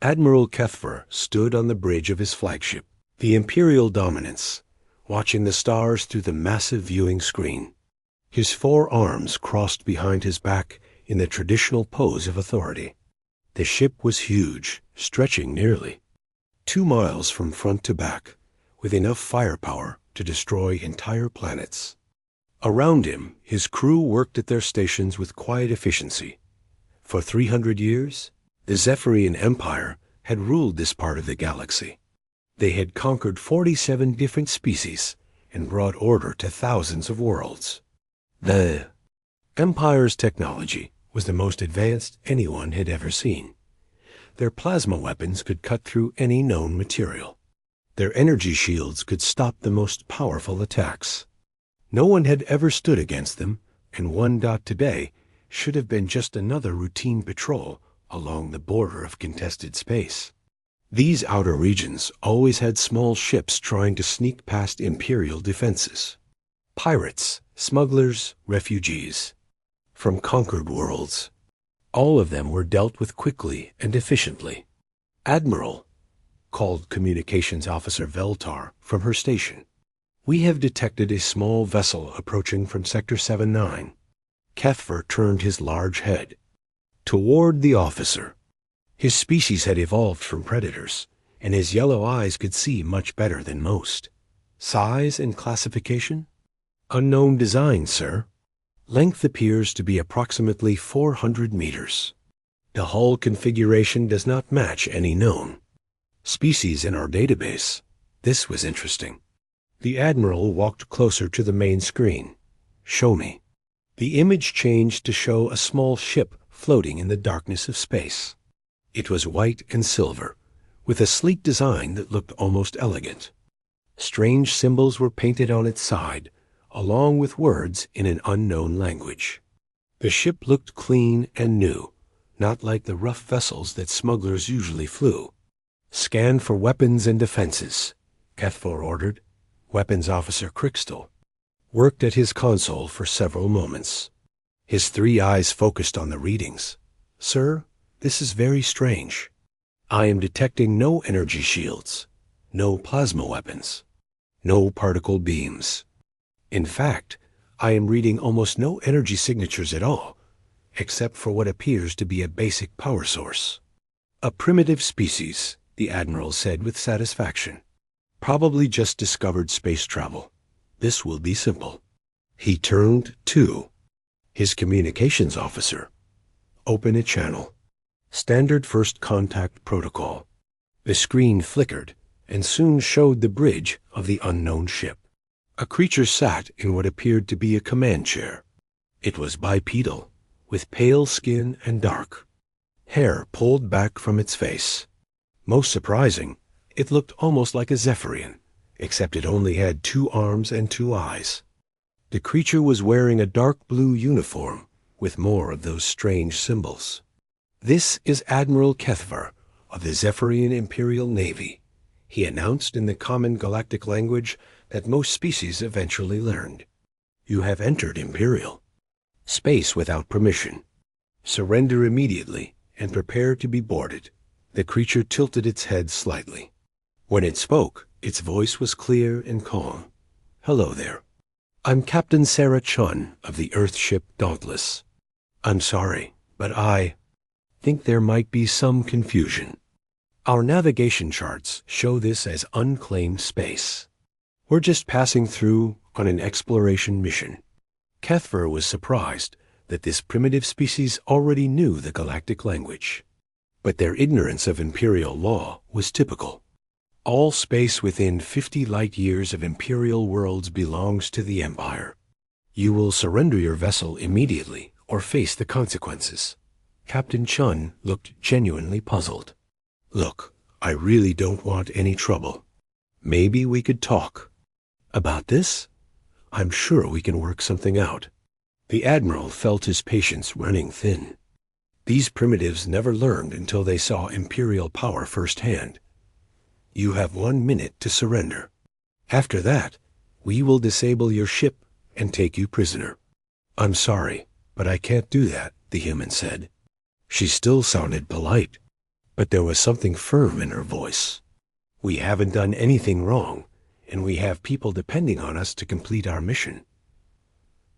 Admiral Kethver stood on the bridge of his flagship, the Imperial Dominance, watching the stars through the massive viewing screen. His 4 arms crossed behind his back in the traditional pose of authority. The ship was huge, stretching nearly 2 miles from front to back, with enough firepower to destroy entire planets. Around him, his crew worked at their stations with quiet efficiency. For 300 years, the Zephyrian Empire had ruled this part of the galaxy. They had conquered 47 different species and brought order to thousands of worlds. The Empire's technology was the most advanced anyone had ever seen. Their plasma weapons could cut through any known material. Their energy shields could stop the most powerful attacks. No one had ever stood against them, and 1. Today should have been just another routine patrol along the border of contested space. These outer regions always had small ships trying to sneak past Imperial defenses. Pirates, smugglers, refugees. From conquered worlds. All of them were dealt with quickly and efficiently. Admiral, called Communications Officer Veltar from her station. We have detected a small vessel approaching from Sector 7-9. Kethver turned his large head toward the officer. His species had evolved from predators, and his yellow eyes could see much better than most. Size and classification? Unknown design, sir. Length appears to be approximately 400 meters. The hull configuration does not match any known species in our database. This was interesting. The Admiral walked closer to the main screen. Show me. The image changed to show a small ship floating in the darkness of space. It was white and silver, with a sleek design that looked almost elegant. Strange symbols were painted on its side, along with words in an unknown language. The ship looked clean and new, not like the rough vessels that smugglers usually flew. Scan for weapons and defenses, Kethver ordered. Weapons Officer Crixtal worked at his console for several moments. His 3 eyes focused on the readings. Sir, this is very strange. I am detecting no energy shields, no plasma weapons, no particle beams. In fact, I am reading almost no energy signatures at all, except for what appears to be a basic power source. A primitive species, the Admiral said with satisfaction. Probably just discovered space travel. This will be simple. He turned to his communications officer. Open a channel. Standard first contact protocol. The screen flickered and soon showed the bridge of the unknown ship. A creature sat in what appeared to be a command chair. It was bipedal, with pale skin and dark hair pulled back from its face. Most surprising, it looked almost like a Zephyrian, except it only had 2 arms and 2 eyes. The creature was wearing a dark blue uniform with more of those strange symbols. This is Admiral Kethver of the Zephyrian Imperial Navy, he announced in the common galactic language that most species eventually learned. You have entered Imperial space without permission. Surrender immediately and prepare to be boarded. The creature tilted its head slightly. When it spoke, its voice was clear and calm. Hello there. I'm Captain Sarah Chun of the Earthship Dauntless. I'm sorry, but I think there might be some confusion. Our navigation charts show this as unclaimed space. We're just passing through on an exploration mission. Kethver was surprised that this primitive species already knew the galactic language. But their ignorance of Imperial law was typical. All space within 50 light-years of Imperial worlds belongs to the Empire. You will surrender your vessel immediately or face the consequences. Captain Chun looked genuinely puzzled. Look, I really don't want any trouble. Maybe we could talk. About this? I'm sure we can work something out. The Admiral felt his patience running thin. These primitives never learned until they saw Imperial power firsthand. You have 1 minute to surrender. After that, we will disable your ship and take you prisoner. I'm sorry, but I can't do that, the human said. She still sounded polite. But there was something firm in her voice. "We haven't done anything wrong, and we have people depending on us to complete our mission."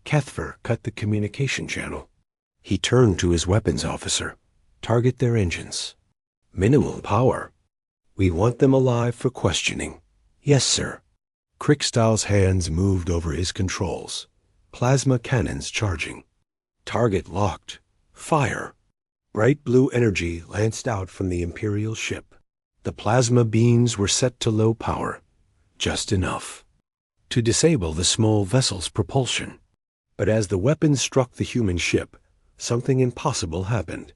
Kethver cut the communication channel. He turned to his weapons officer. "Target their engines. Minimal power. We want them alive for questioning." "Yes, sir." Krickstall's hands moved over his controls. Plasma cannons charging. Target locked. Fire. Bright blue energy lanced out from the Imperial ship. The plasma beams were set to low power, just enough to disable the small vessel's propulsion. But as the weapons struck the human ship, something impossible happened.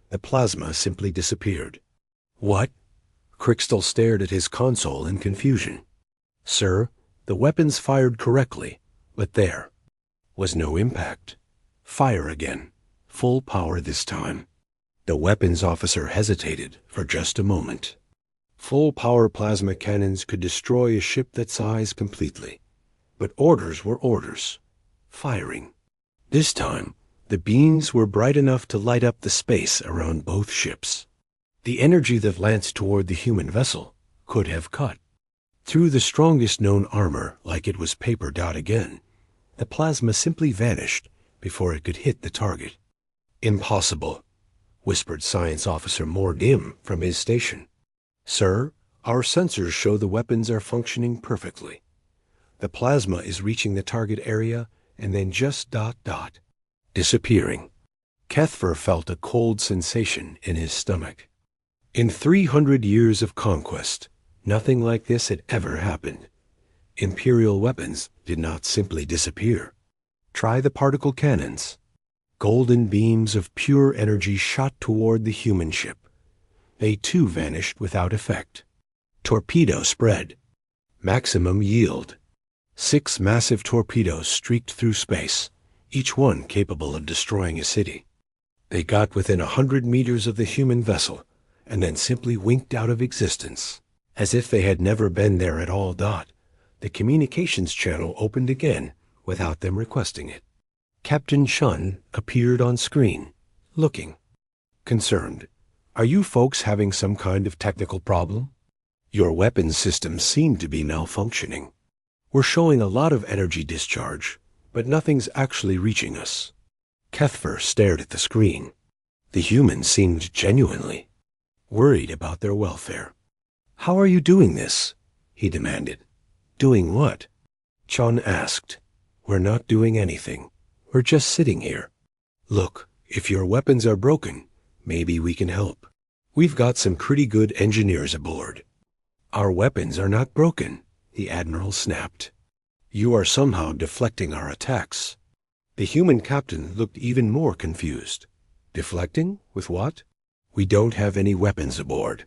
The plasma simply disappeared. "What?" Krickstall stared at his console in confusion. "Sir, the weapons fired correctly, but there was no impact. Fire again. Full power this time." The weapons officer hesitated for just a moment. Full-power plasma cannons could destroy a ship that size completely. But orders were orders. Firing. This time, the beams were bright enough to light up the space around both ships. The energy that lanced toward the human vessel could have cut through the strongest known armor like it was papered out again. The plasma simply vanished before it could hit the target. "Impossible," whispered Science Officer Mordim from his station. "Sir, our sensors show the weapons are functioning perfectly. The plasma is reaching the target area and then just disappearing." Kethver felt a cold sensation in his stomach. In 300 years of conquest, nothing like this had ever happened. Imperial weapons did not simply disappear. Try the particle cannons. Golden beams of pure energy shot toward the human ship. They too vanished without effect. Torpedo spread. Maximum yield. 6 massive torpedoes streaked through space, each one capable of destroying a city. They got within 100 meters of the human vessel, and then simply winked out of existence, as if they had never been there at all. The communications channel opened again without them requesting it. Captain Shun appeared on screen, looking concerned. "Are you folks having some kind of technical problem? Your weapons systems seem to be malfunctioning. We're showing a lot of energy discharge, but nothing's actually reaching us." Kethver stared at the screen. The humans seemed genuinely worried about their welfare. "How are you doing this?" he demanded. "Doing what?" Chun asked. "We're not doing anything. We're just sitting here. Look, if your weapons are broken, maybe we can help. We've got some pretty good engineers aboard." "Our weapons are not broken," the Admiral snapped. "You are somehow deflecting our attacks." The human captain looked even more confused. "Deflecting? With what?" "We don't have any weapons aboard.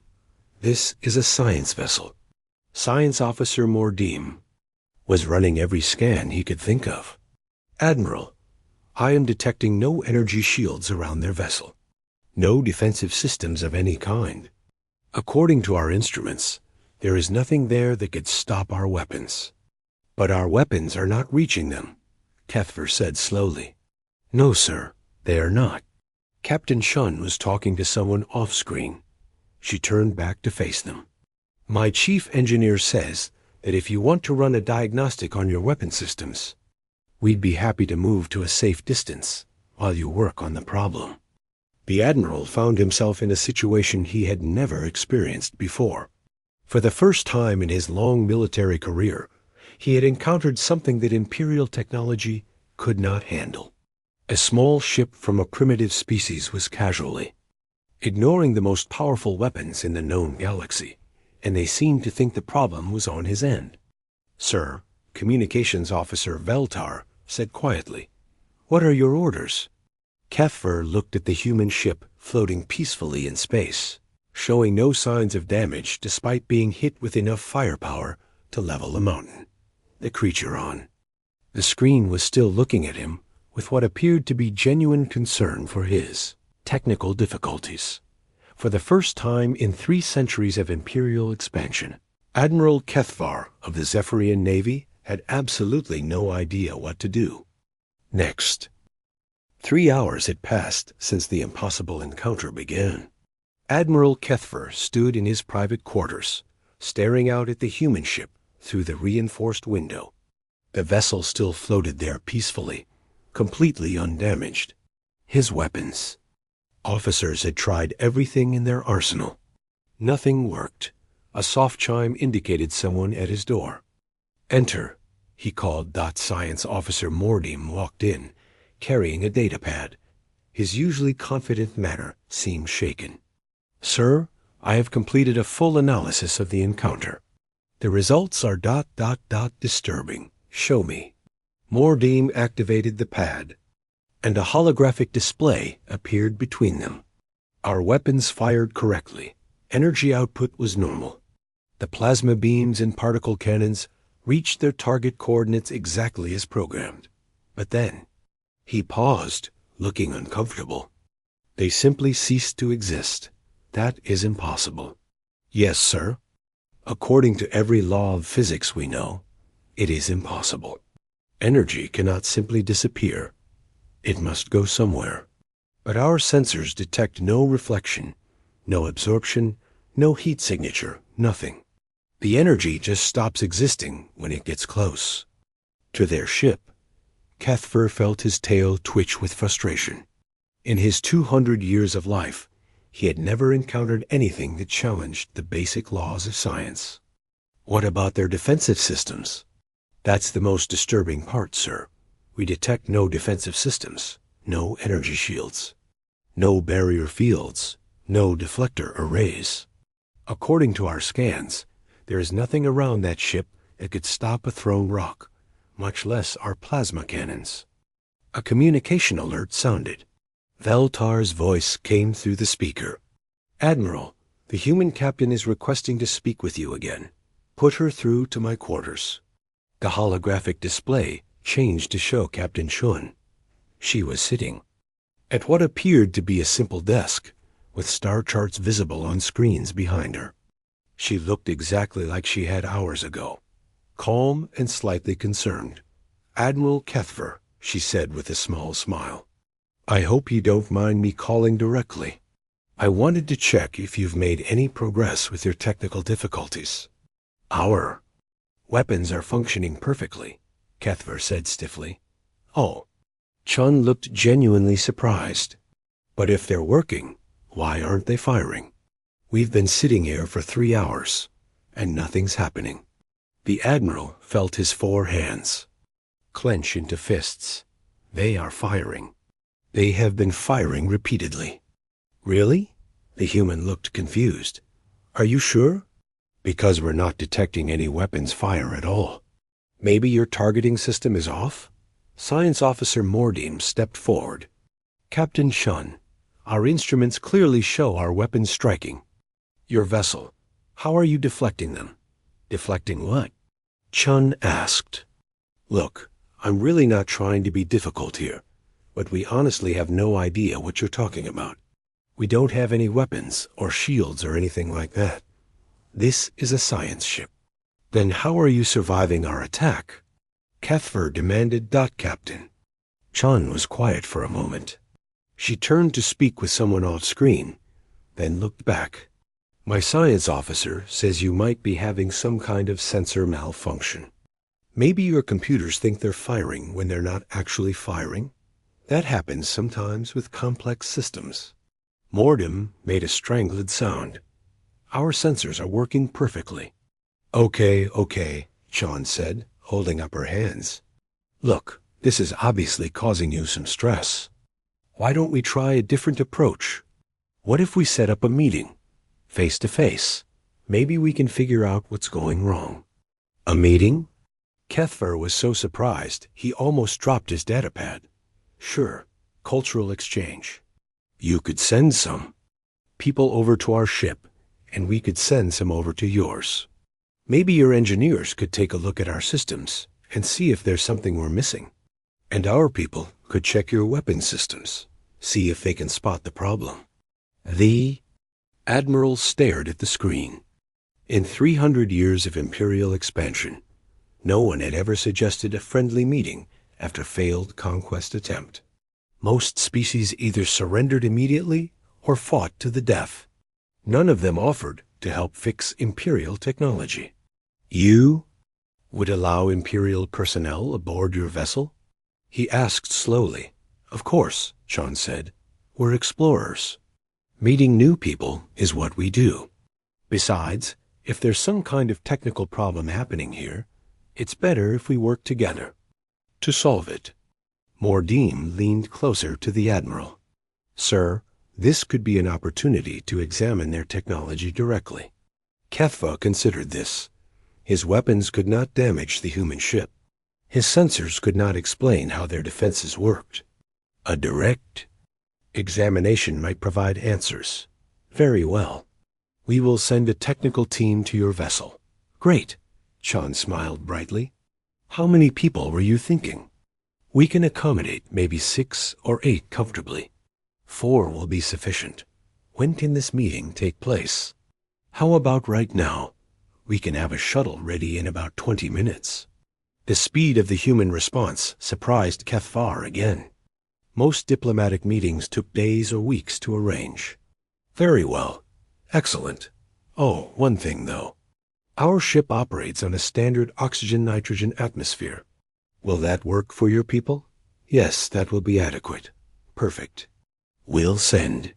This is a science vessel." Science Officer Mordim was running every scan he could think of. "Admiral, I am detecting no energy shields around their vessel. No defensive systems of any kind. According to our instruments, there is nothing there that could stop our weapons." "But our weapons are not reaching them," Kethver said slowly. "No, sir, they are not." Captain Shun was talking to someone off-screen. She turned back to face them. "My chief engineer says that if you want to run a diagnostic on your weapon systems, we'd be happy to move to a safe distance while you work on the problem." The Admiral found himself in a situation he had never experienced before. For the first time in his long military career, he had encountered something that Imperial technology could not handle. A small ship from a primitive species was casually ignoring the most powerful weapons in the known galaxy, and they seemed to think the problem was on his end. "Sir," Communications Officer Veltar said quietly, "what are your orders?" Kethver looked at the human ship floating peacefully in space, showing no signs of damage despite being hit with enough firepower to level a mountain. The creature on the screen was still looking at him with what appeared to be genuine concern for his technical difficulties. For the first time in 3 centuries of Imperial expansion, Admiral Kethvar of the Zephyrian Navy had absolutely no idea what to do next. 3 hours had passed since the impossible encounter began. Admiral Kethver stood in his private quarters, staring out at the human ship through the reinforced window. The vessel still floated there peacefully, completely undamaged. His weapons. Officers had tried everything in their arsenal. Nothing worked. A soft chime indicated someone at his door. "Enter," he called. Science Officer Mordim walked in, carrying a datapad. His usually confident manner seemed shaken. "Sir, I have completed a full analysis of the encounter. The results are disturbing. Show me." Mordim activated the pad, and a holographic display appeared between them. Our weapons fired correctly. Energy output was normal. The plasma beams and particle cannons reached their target coordinates exactly as programmed. But then, he paused, looking uncomfortable. "They simply ceased to exist. That is impossible." "Yes, sir. According to every law of physics we know, it is impossible. Energy cannot simply disappear. It must go somewhere. But our sensors detect no reflection, no absorption, no heat signature, nothing. The energy just stops existing when it gets close." To their ship, Kethver felt his tail twitch with frustration. In his 200 years of life, he had never encountered anything that challenged the basic laws of science. "What about their defensive systems?" "That's the most disturbing part, sir. We detect no defensive systems, no energy shields, no barrier fields, no deflector arrays. According to our scans, there is nothing around that ship that could stop a thrown rock, much less our plasma cannons." A communication alert sounded. Veltar's voice came through the speaker. "Admiral, the human captain is requesting to speak with you again. Put her through to my quarters." The holographic display changed to show Captain Shun. She was sitting at what appeared to be a simple desk, with star charts visible on screens behind her. She looked exactly like she had hours ago, calm and slightly concerned. "Admiral Kethver," she said with a small smile, "I hope you don't mind me calling directly. I wanted to check if you've made any progress with your technical difficulties." "Our weapons are functioning perfectly," Kethver said stiffly. "Oh." Chun looked genuinely surprised. "But if they're working, why aren't they firing? We've been sitting here for 3 hours, and nothing's happening." The Admiral felt his 4 hands clench into fists. "They are firing. They have been firing repeatedly." "Really?" The human looked confused. "Are you sure?" "Because we're not detecting any weapons fire at all." "Maybe your targeting system is off?" Science Officer Mordim stepped forward. "Captain Shun, our instruments clearly show our weapons striking. Your vessel, how are you deflecting them?" "Deflecting what?" Chun asked. "Look, I'm really not trying to be difficult here, but we honestly have no idea what you're talking about. We don't have any weapons or shields or anything like that. This is a science ship." "Then how are you surviving our attack?" Kethver demanded. "Captain." Chun was quiet for a moment. She turned to speak with someone off screen, then looked back. "My science officer says you might be having some kind of sensor malfunction. Maybe your computers think they're firing when they're not actually firing. That happens sometimes with complex systems." Mordim made a strangled sound. "Our sensors are working perfectly." Okay, Chun said, holding up her hands. "Look, this is obviously causing you some stress. Why don't we try a different approach? What if we set up a meeting, face to face? Maybe we can figure out what's going wrong." "A meeting?" Kethver was so surprised he almost dropped his datapad. "Sure, cultural exchange. You could send some people over to our ship, and we could send some over to yours. Maybe your engineers could take a look at our systems and see if there's something we're missing. And our people could check your weapon systems, see if they can spot the problem." The Admiral stared at the screen. In 300 years of imperial expansion, no one had ever suggested a friendly meeting after failed conquest attempt. Most species either surrendered immediately or fought to the death. None of them offered to help fix Imperial technology. You would allow Imperial personnel aboard your vessel? He asked slowly. Of course, Sean said. We're explorers. Meeting new people is what we do. Besides, if there's some kind of technical problem happening here, it's better if we work together to solve it. Mordeem leaned closer to the Admiral. Sir, this could be an opportunity to examine their technology directly. Kethva considered this. His weapons could not damage the human ship. His sensors could not explain how their defenses worked. A direct examination might provide answers. Very well. We will send a technical team to your vessel. Great. Sean smiled brightly. How many people were you thinking? We can accommodate maybe 6 or 8 comfortably. 4 will be sufficient. When can this meeting take place? How about right now? We can have a shuttle ready in about 20 minutes. The speed of the human response surprised Kethvar again. Most diplomatic meetings took days or weeks to arrange. Very well. Excellent. Oh, one thing though. Our ship operates on a standard oxygen-nitrogen atmosphere. Will that work for your people? Yes, that will be adequate. Perfect. We'll send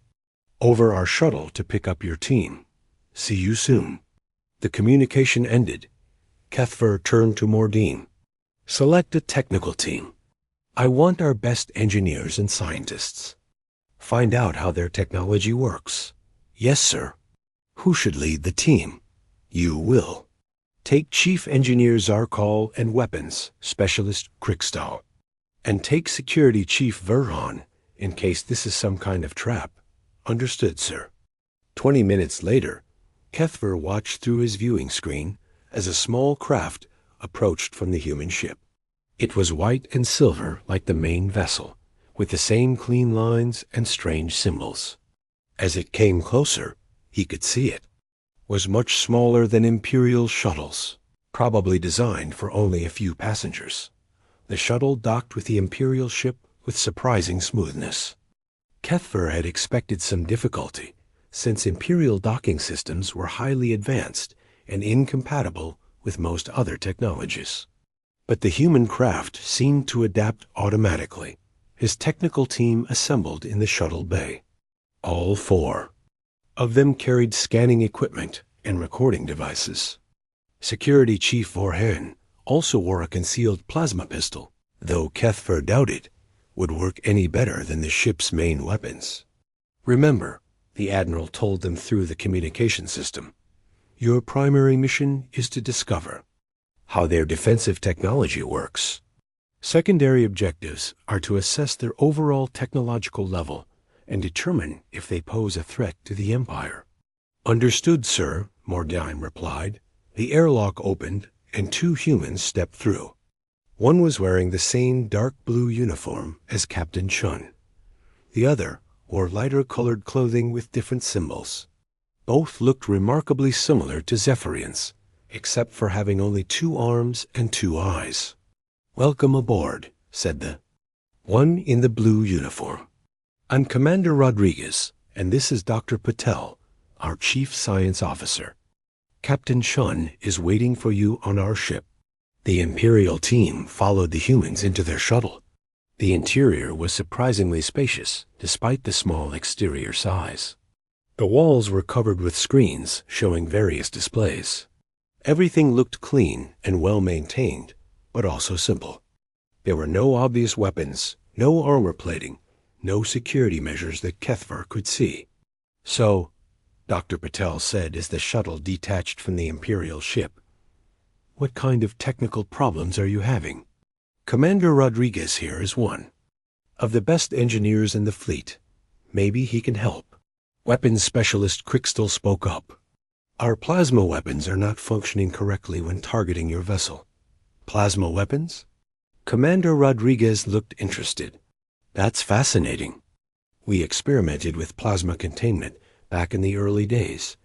over our shuttle to pick up your team. See you soon. The communication ended. Kethvar turned to Mordeem. Select a technical team. I want our best engineers and scientists. Find out how their technology works. Yes, sir. Who should lead the team? You will. Take Chief Engineer Zarkal and Weapons Specialist Krikstal. And take Security Chief Verhon, in case this is some kind of trap. Understood, sir. 20 minutes later, Kethvar watched through his viewing screen as a small craft approached from the human ship. It was white and silver like the main vessel, with the same clean lines and strange symbols. As it came closer, he could see it was much smaller than Imperial shuttles, probably designed for only a few passengers. The shuttle docked with the Imperial ship with surprising smoothness. Kethvar had expected some difficulty, since Imperial docking systems were highly advanced and incompatible with most other technologies. But the human craft seemed to adapt automatically. His technical team assembled in the shuttle bay. All 4 of them carried scanning equipment and recording devices. Security Chief Vorhen also wore a concealed plasma pistol, though Kethvar doubted would work any better than the ship's main weapons. Remember, the Admiral told them through the communication system, your primary mission is to discover how their defensive technology works. Secondary objectives are to assess their overall technological level and determine if they pose a threat to the Empire. Understood, sir, Mordeem replied. The airlock opened, and 2 humans stepped through. One was wearing the same dark blue uniform as Captain Chun. The other wore lighter-colored clothing with different symbols. Both looked remarkably similar to Zephyrians, except for having only 2 arms and 2 eyes. Welcome aboard, said the one in the blue uniform. I'm Commander Rodriguez, and this is Dr. Patel, our Chief Science Officer. Captain Chun is waiting for you on our ship. The Imperial team followed the humans into their shuttle. The interior was surprisingly spacious, despite the small exterior size. The walls were covered with screens showing various displays. Everything looked clean and well-maintained, but also simple. There were no obvious weapons, no armor plating, no security measures that Kethvar could see. So, Dr. Patel said as the shuttle detached from the Imperial ship, what kind of technical problems are you having? Commander Rodriguez here is one of the best engineers in the fleet. Maybe he can help. Weapons Specialist Krikstal spoke up. Our plasma weapons are not functioning correctly when targeting your vessel. Plasma weapons? Commander Rodriguez looked interested. That's fascinating. We experimented with plasma containment back in the early days,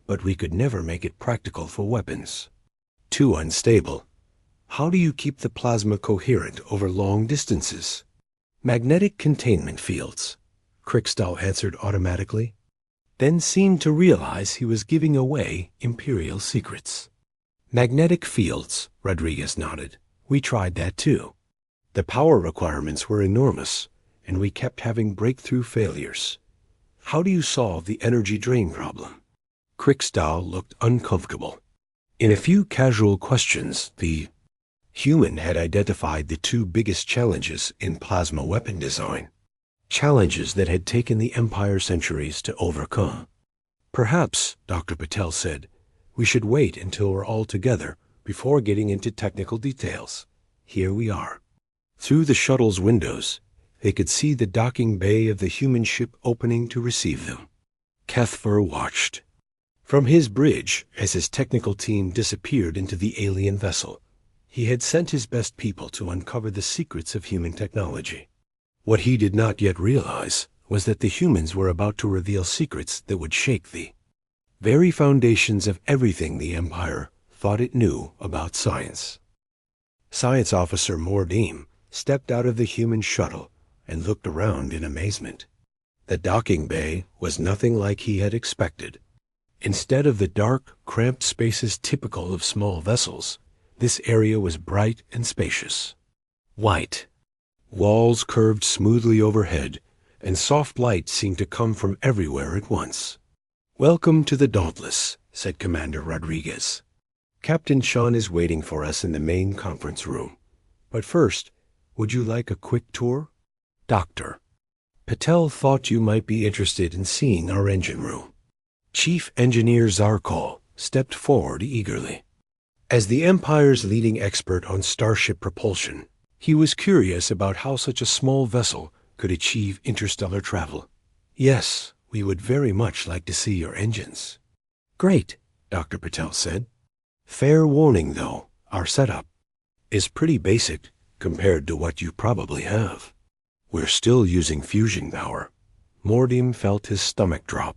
but we could never make it practical for weapons. Too unstable. How do you keep the plasma coherent over long distances? Magnetic containment fields, Krikstal answered automatically. then seemed to realize he was giving away Imperial secrets. Magnetic fields, Rodriguez nodded. We tried that too. The power requirements were enormous, and we kept having breakthrough failures. How do you solve the energy drain problem? Krickstahl looked uncomfortable. In a few casual questions, the human had identified the two biggest challenges in plasma weapon design. Challenges that had taken the Empire centuries to overcome. Perhaps, Dr. Patel said, we should wait until we're all together before getting into technical details. Here we are. Through the shuttle's windows, they could see the docking bay of the human ship opening to receive them. Cathfer watched. From his bridge, as his technical team disappeared into the alien vessel, he had sent his best people to uncover the secrets of human technology. What he did not yet realize was that the humans were about to reveal secrets that would shake the very foundations of everything the Empire thought it knew about science. Science Officer Mordim stepped out of the human shuttle and looked around in amazement. The docking bay was nothing like he had expected. Instead of the dark, cramped spaces typical of small vessels, this area was bright and spacious. White. Walls curved smoothly overhead, and soft light seemed to come from everywhere at once. "Welcome to the Dauntless," said Commander Rodriguez. "Captain Sean is waiting for us in the main conference room. But first, would you like a quick tour?" "Doctor, Patel thought you might be interested in seeing our engine room." Chief Engineer Zarkol stepped forward eagerly. As the Empire's leading expert on starship propulsion, he was curious about how such a small vessel could achieve interstellar travel. "Yes, we would very much like to see your engines." "Great," Dr. Patel said. "Fair warning, though, our setup is pretty basic compared to what you probably have. We're still using fusion power." Mordim felt his stomach drop.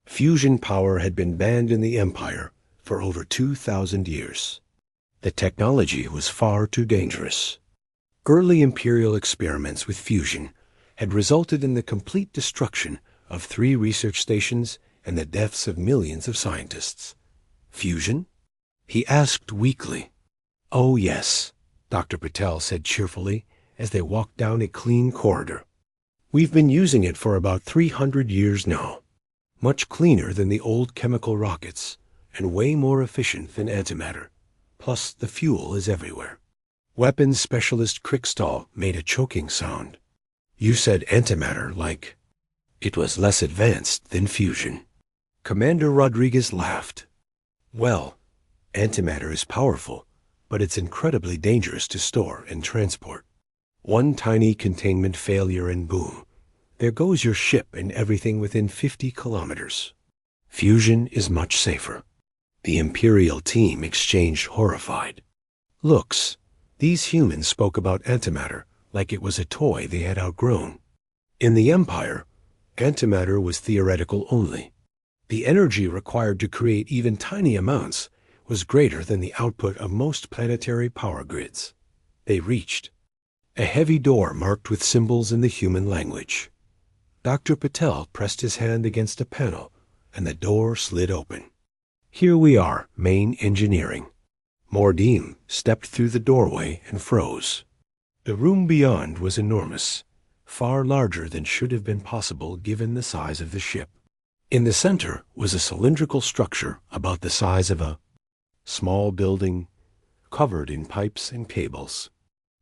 Fusion power had been banned in the Empire for over 2,000 years. The technology was far too dangerous. Early Imperial experiments with fusion had resulted in the complete destruction of 3 research stations and the deaths of millions of scientists. Fusion? He asked weakly. "Oh, yes," Dr. Patel said cheerfully as they walked down a clean corridor. "We've been using it for about 300 years now. Much cleaner than the old chemical rockets, and way more efficient than antimatter. Plus, the fuel is everywhere." Weapons Specialist Krickstahl made a choking sound. "You said antimatter like it was less advanced than fusion." Commander Rodriguez laughed. "Well, antimatter is powerful, but it's incredibly dangerous to store and transport. One tiny containment failure and boom, there goes your ship and everything within 50 kilometers. Fusion is much safer." The Imperial team exchanged horrified looks. These humans spoke about antimatter like it was a toy they had outgrown. In the Empire, antimatter was theoretical only. The energy required to create even tiny amounts was greater than the output of most planetary power grids. They reached a heavy door marked with symbols in the human language. Dr. Patel pressed his hand against a panel, and the door slid open. "Here we are, main engineering." Mordim stepped through the doorway and froze. The room beyond was enormous, far larger than should have been possible given the size of the ship. In the center was a cylindrical structure about the size of a small building, covered in pipes and cables.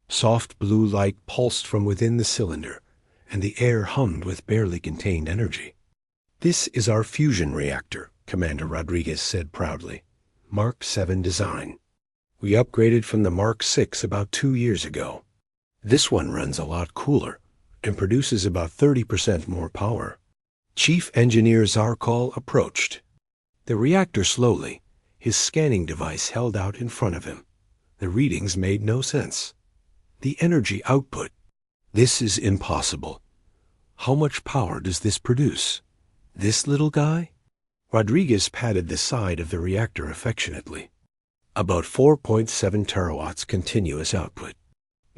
Soft blue light pulsed from within the cylinder, and the air hummed with barely contained energy. "This is our fusion reactor," Commander Rodriguez said proudly. "Mark 7 design. We upgraded from the Mark 6 about 2 years ago. This one runs a lot cooler and produces about 30% more power." Chief Engineer Zarkol approached the reactor slowly, his scanning device held out in front of him. The readings made no sense. The energy output. "This is impossible. How much power does this produce? This little guy?" Rodriguez patted the side of the reactor affectionately. "About 4.7 terawatts continuous output.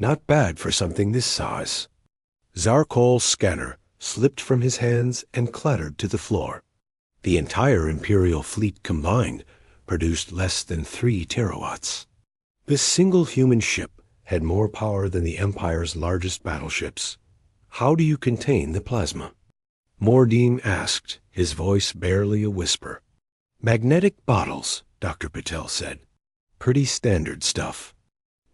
Not bad for something this size." Zarkol's scanner slipped from his hands and clattered to the floor. The entire Imperial fleet combined produced less than 3 terawatts. This single human ship had more power than the Empire's largest battleships. How do you contain the plasma? Mordim asked, his voice barely a whisper. Magnetic bottles, Dr. Patel said. Pretty standard stuff.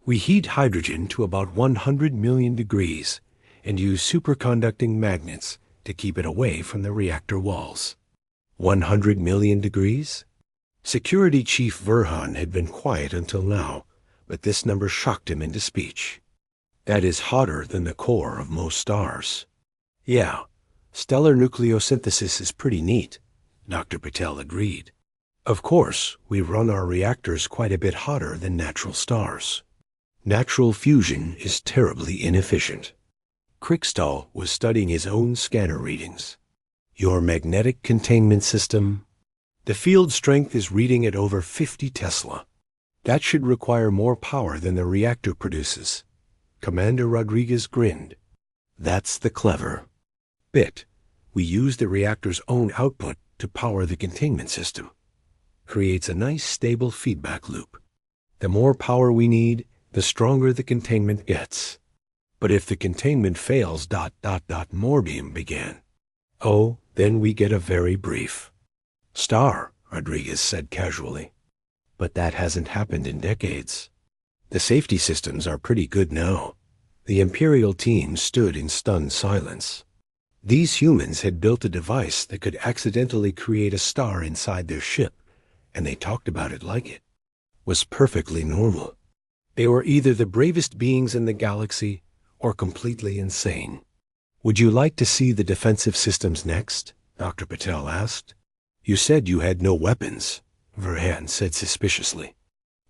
We heat hydrogen to about 100 million degrees and use superconducting magnets to keep it away from the reactor walls. 100 million degrees? Security Chief Verhan had been quiet until now, but this number shocked him into speech. That is hotter than the core of most stars. Yeah, stellar nucleosynthesis is pretty neat, Dr. Patel agreed. Of course, we run our reactors quite a bit hotter than natural stars. Natural fusion is terribly inefficient. Kriegstall was studying his own scanner readings. Your magnetic containment system? The field strength is reading at over 50 Tesla. That should require more power than the reactor produces. Commander Rodriguez grinned. That's the clever bit. We use the reactor's own output to power the containment system. Creates a nice stable feedback loop. The more power we need, the stronger the containment gets. But if the containment fails, Morbium began. Oh, then we get a very brief star, Rodriguez said casually. But that hasn't happened in decades. The safety systems are pretty good now. The Imperial team stood in stunned silence. These humans had built a device that could accidentally create a star inside their ship, and they talked about it like it was perfectly normal. They were either the bravest beings in the galaxy or completely insane. Would you like to see the defensive systems next? Dr. Patel asked. You said you had no weapons, Verhan said suspiciously.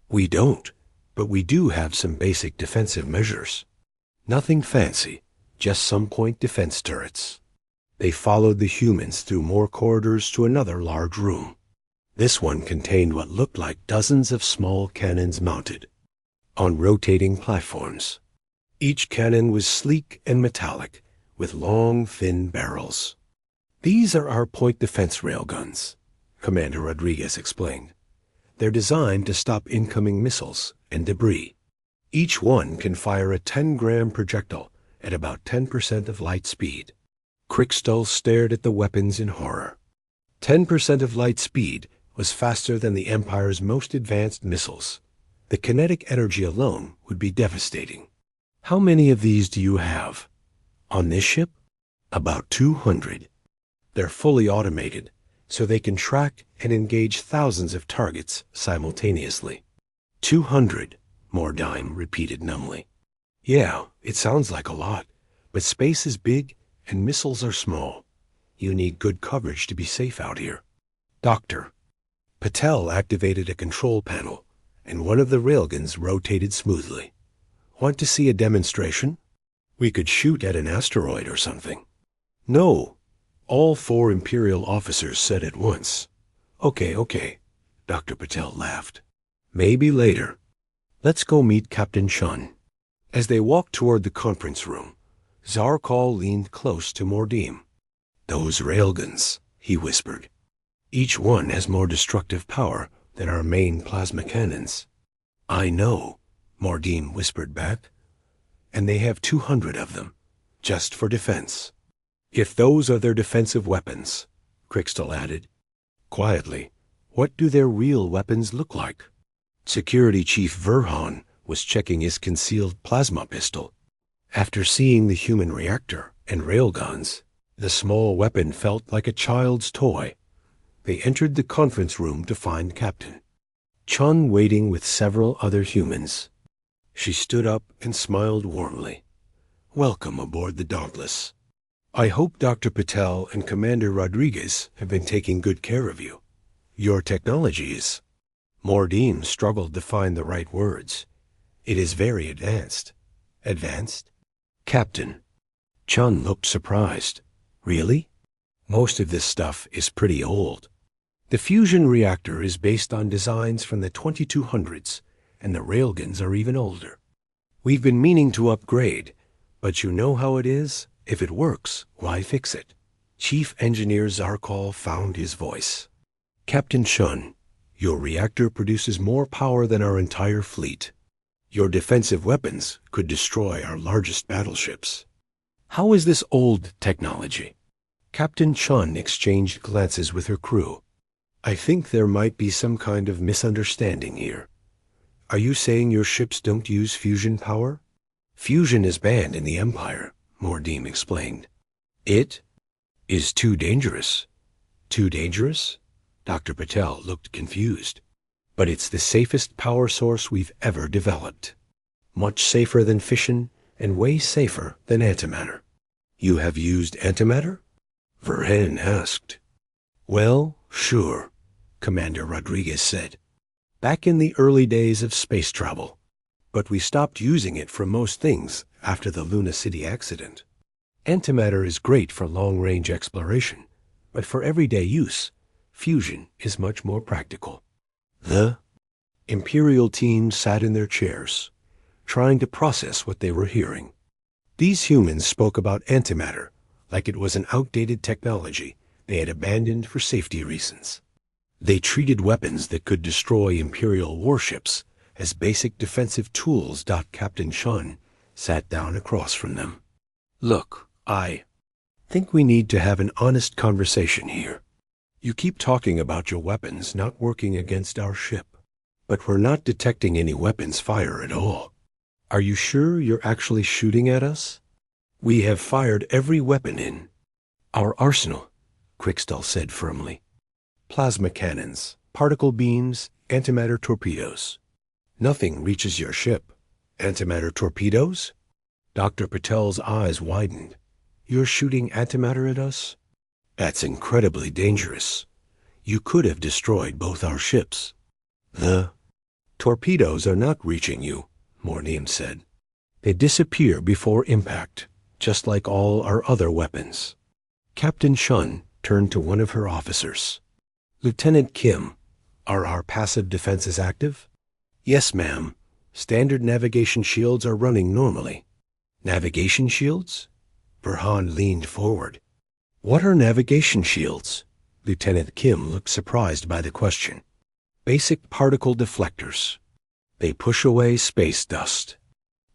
We don't, but we do have some basic defensive measures. Nothing fancy, just some point defense turrets. They followed the humans through more corridors to another large room. This one contained what looked like dozens of small cannons mounted on rotating platforms. Each cannon was sleek and metallic, with long, thin barrels. These are our point defense railguns, Commander Rodriguez explained. They're designed to stop incoming missiles and debris. Each one can fire a 10-gram projectile at about 10% of light speed. Kriegstall stared at the weapons in horror. 10% of light speed was faster than the Empire's most advanced missiles. The kinetic energy alone would be devastating. How many of these do you have? On this ship? About 200. They're fully automated, so they can track and engage thousands of targets simultaneously. 200, Mordim repeated numbly. Yeah, it sounds like a lot, but space is big and missiles are small. You need good coverage to be safe out here. Doctor. Patel activated a control panel, and one of the railguns rotated smoothly. Want to see a demonstration? We could shoot at an asteroid or something. No, all 4 Imperial officers said at once. Okay, Dr. Patel laughed. Maybe later. Let's go meet Captain Chun. As they walked toward the conference room, Zarkal leaned close to Mordim. Those railguns, he whispered. Each one has more destructive power than our main plasma cannons. I know, Mordim whispered back. And they have 200 of them, just for defense. If those are their defensive weapons, Kriegstall added. Quietly, what do their real weapons look like? Security Chief Verhan was checking his concealed plasma pistol. After seeing the human reactor and railguns, the small weapon felt like a child's toy. They entered the conference room to find Captain Chun waiting with several other humans. She stood up and smiled warmly. Welcome aboard the Dauntless. I hope Dr. Patel and Commander Rodriguez have been taking good care of you. Your technology is... Mordim struggled to find the right words. It is very advanced. Advanced? Captain. Chun looked surprised. Really? Most of this stuff is pretty old. The fusion reactor is based on designs from the 2200s, and the railguns are even older. We've been meaning to upgrade, but you know how it is? If it works, why fix it? Chief Engineer Zarkal found his voice. Captain Shun, your reactor produces more power than our entire fleet. Your defensive weapons could destroy our largest battleships. How is this old technology? Captain Chun exchanged glances with her crew. I think there might be some kind of misunderstanding here. Are you saying your ships don't use fusion power? Fusion is banned in the Empire, Mordim explained. It is too dangerous. Too dangerous? Dr. Patel looked confused. But it's the safest power source we've ever developed. Much safer than fission and way safer than antimatter. You have used antimatter? Verheyen asked. Well, sure, Commander Rodriguez said. Back in the early days of space travel. But we stopped using it for most things after the Luna City accident. Antimatter is great for long-range exploration, but for everyday use, fusion is much more practical. The Imperial team sat in their chairs, trying to process what they were hearing. These humans spoke about antimatter like it was an outdated technology they had abandoned for safety reasons. They treated weapons that could destroy Imperial warships as basic defensive tools. Captain Shun sat down across from them. Look, I think we need to have an honest conversation here. You keep talking about your weapons not working against our ship, but we're not detecting any weapons fire at all. Are you sure you're actually shooting at us? We have fired every weapon in our arsenal, Quickstall said firmly. Plasma cannons, particle beams, antimatter torpedoes. Nothing reaches your ship. Antimatter torpedoes? Dr. Patel's eyes widened. You're shooting antimatter at us? That's incredibly dangerous. You could have destroyed both our ships. The torpedoes are not reaching you, Mordim said. They disappear before impact, just like all our other weapons. Captain Shun turned to one of her officers. Lieutenant Kim, are our passive defenses active? Yes, ma'am. Standard navigation shields are running normally. Navigation shields? Burhan leaned forward. What are navigation shields? Lieutenant Kim looked surprised by the question. Basic particle deflectors. They push away space dust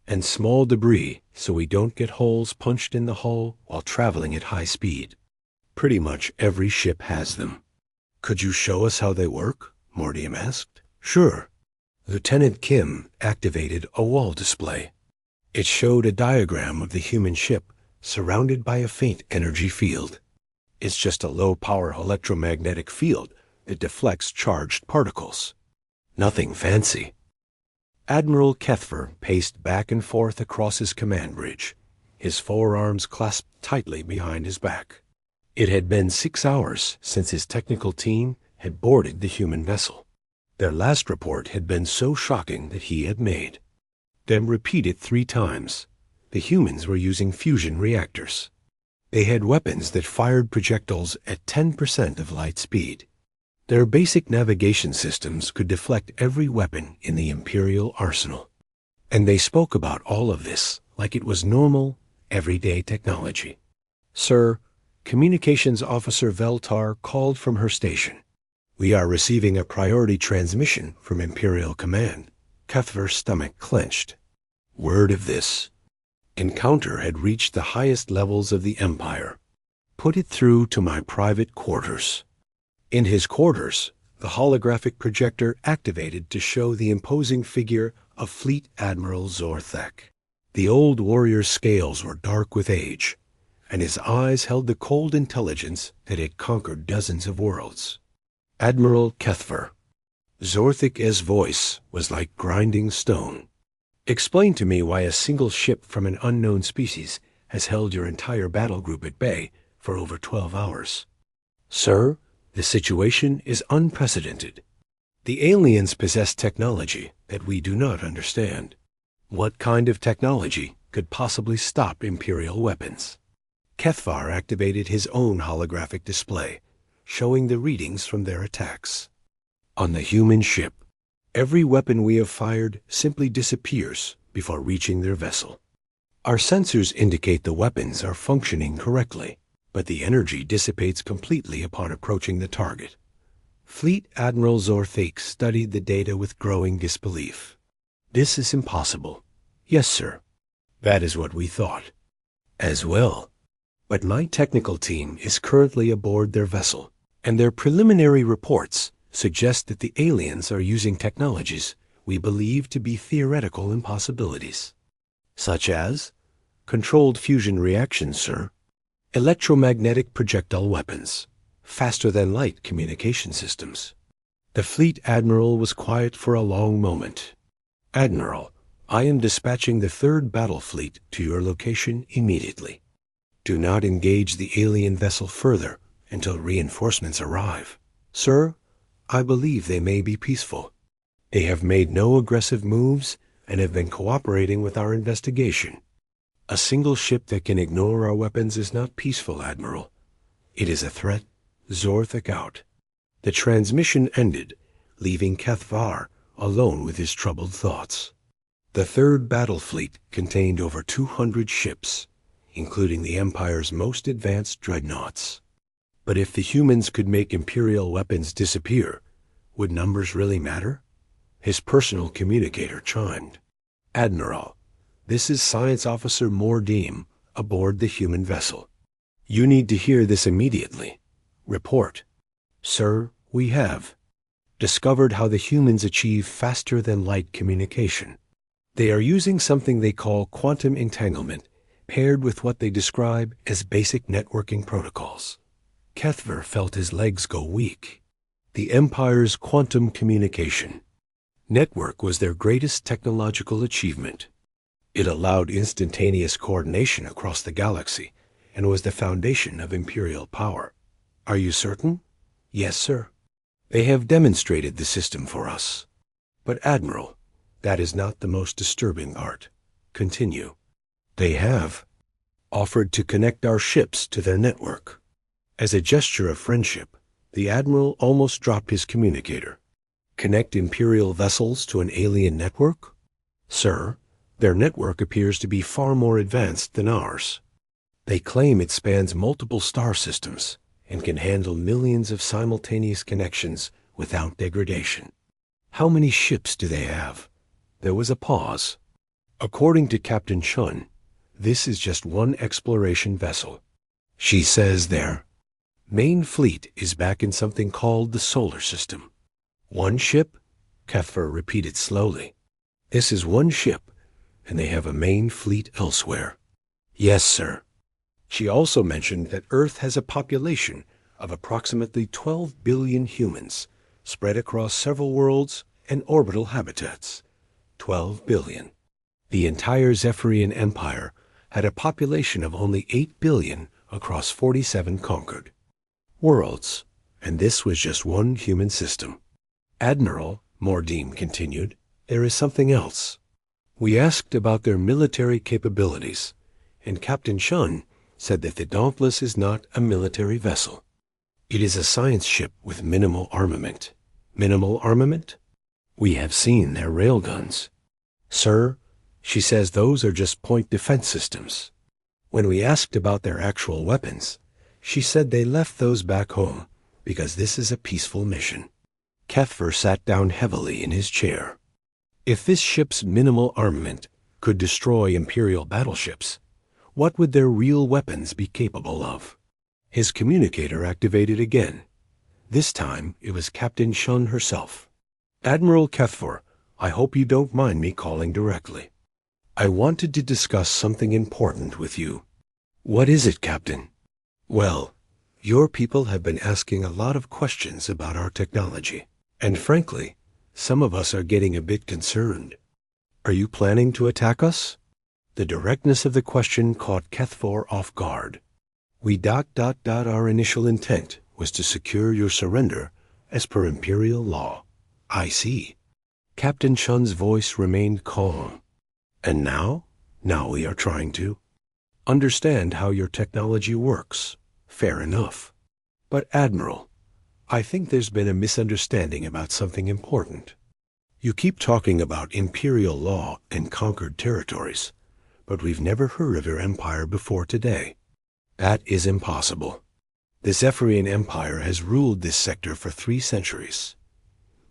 and small debris so we don't get holes punched in the hull while traveling at high speed. Pretty much every ship has them. Could you show us how they work? Mordim asked. Sure. Lieutenant Kim activated a wall display. It showed a diagram of the human ship surrounded by a faint energy field. It's just a low-power electromagnetic field that deflects charged particles. Nothing fancy. Admiral Kethver paced back and forth across his command bridge, his forearms clasped tightly behind his back. It had been 6 hours since his technical team had boarded the human vessel. Their last report had been so shocking that he had made them repeat it 3 times. The humans were using fusion reactors. They had weapons that fired projectiles at 10% of light speed. Their basic navigation systems could deflect every weapon in the Imperial arsenal. And they spoke about all of this like it was normal, everyday technology. Sir, Communications Officer Veltar called from her station. We are receiving a priority transmission from Imperial Command. Kethver's stomach clenched. Word of this encounter had reached the highest levels of the Empire. Put it through to my private quarters. In his quarters, the holographic projector activated to show the imposing figure of Fleet Admiral Zorthek. The old warrior's scales were dark with age, and his eyes held the cold intelligence that had conquered dozens of worlds. Admiral Kethver. Zorthek's voice was like grinding stone. Explain to me why a single ship from an unknown species has held your entire battle group at bay for over 12 hours. Sir, the situation is unprecedented. The aliens possess technology that we do not understand. What kind of technology could possibly stop Imperial weapons? Kethvar activated his own holographic display, showing the readings from their attacks. On the human ship, every weapon we have fired simply disappears before reaching their vessel. Our sensors indicate the weapons are functioning correctly, but the energy dissipates completely upon approaching the target. Fleet Admiral Zorthake studied the data with growing disbelief. This is impossible. Yes, sir. That is what we thought. As well. But my technical team is currently aboard their vessel, and their preliminary reports suggest that the aliens are using technologies we believe to be theoretical impossibilities. Such as controlled fusion reactions, sir, electromagnetic projectile weapons, faster-than-light communication systems. The fleet admiral was quiet for a long moment. Admiral, I am dispatching the 3rd Battle Fleet to your location immediately. Do not engage the alien vessel further until reinforcements arrive. Sir, I believe they may be peaceful. They have made no aggressive moves and have been cooperating with our investigation. A single ship that can ignore our weapons is not peaceful, Admiral. It is a threat. Zorthak out. The transmission ended, leaving Kethvar alone with his troubled thoughts. The 3rd Battle Fleet contained over 200 ships, including the Empire's most advanced dreadnoughts. But if the humans could make Imperial weapons disappear, would numbers really matter? His personal communicator chimed. Admiral, this is Science Officer Mordim aboard the human vessel. You need to hear this immediately. Report. Sir, we have discovered how the humans achieve faster-than-light communication. They are using something they call quantum entanglement, paired with what they describe as basic networking protocols. Kethver felt his legs go weak. The Empire's quantum communication network was their greatest technological achievement. It allowed instantaneous coordination across the galaxy and was the foundation of Imperial power. Are you certain? Yes, sir. They have demonstrated the system for us. But, Admiral, that is not the most disturbing part. Continue. They have offered to connect our ships to their network. As a gesture of friendship, the Admiral almost dropped his communicator. Connect Imperial vessels to an alien network? Sir, their network appears to be far more advanced than ours. They claim it spans multiple star systems and can handle millions of simultaneous connections without degradation. How many ships do they have? There was a pause. According to Captain Chun, this is just one exploration vessel. She says their main fleet is back in something called the solar system. One ship? Kethver repeated slowly. This is one ship, and they have a main fleet elsewhere. Yes, sir. She also mentioned that Earth has a population of approximately 12 billion humans spread across several worlds and orbital habitats. 12 billion. The entire Zephyrian Empire had a population of only 8 billion across 47 conquered worlds, and this was just one human system. Admiral, Mordim continued, there is something else. We asked about their military capabilities, and Captain Chun said that the Dauntless is not a military vessel. It is a science ship with minimal armament. Minimal armament? We have seen their railguns. Sir, she says those are just point defense systems. When we asked about their actual weapons, she said they left those back home because this is a peaceful mission. Kethver sat down heavily in his chair. If this ship's minimal armament could destroy Imperial battleships, what would their real weapons be capable of? His communicator activated again. This time it was Captain Chun herself. Admiral Kethver, I hope you don't mind me calling directly. I wanted to discuss something important with you. What is it, Captain? Well, your people have been asking a lot of questions about our technology, and frankly, some of us are getting a bit concerned. Are you planning to attack us? The directness of the question caught Kethver off guard. Our initial intent was to secure your surrender as per Imperial law. I see. Captain Chun's voice remained calm. And now? Now we are trying to understand how your technology works. Fair enough. But Admiral, I think there's been a misunderstanding about something important. You keep talking about Imperial law and conquered territories, but we've never heard of your empire before today. That is impossible. The Zephyrian Empire has ruled this sector for 3 centuries.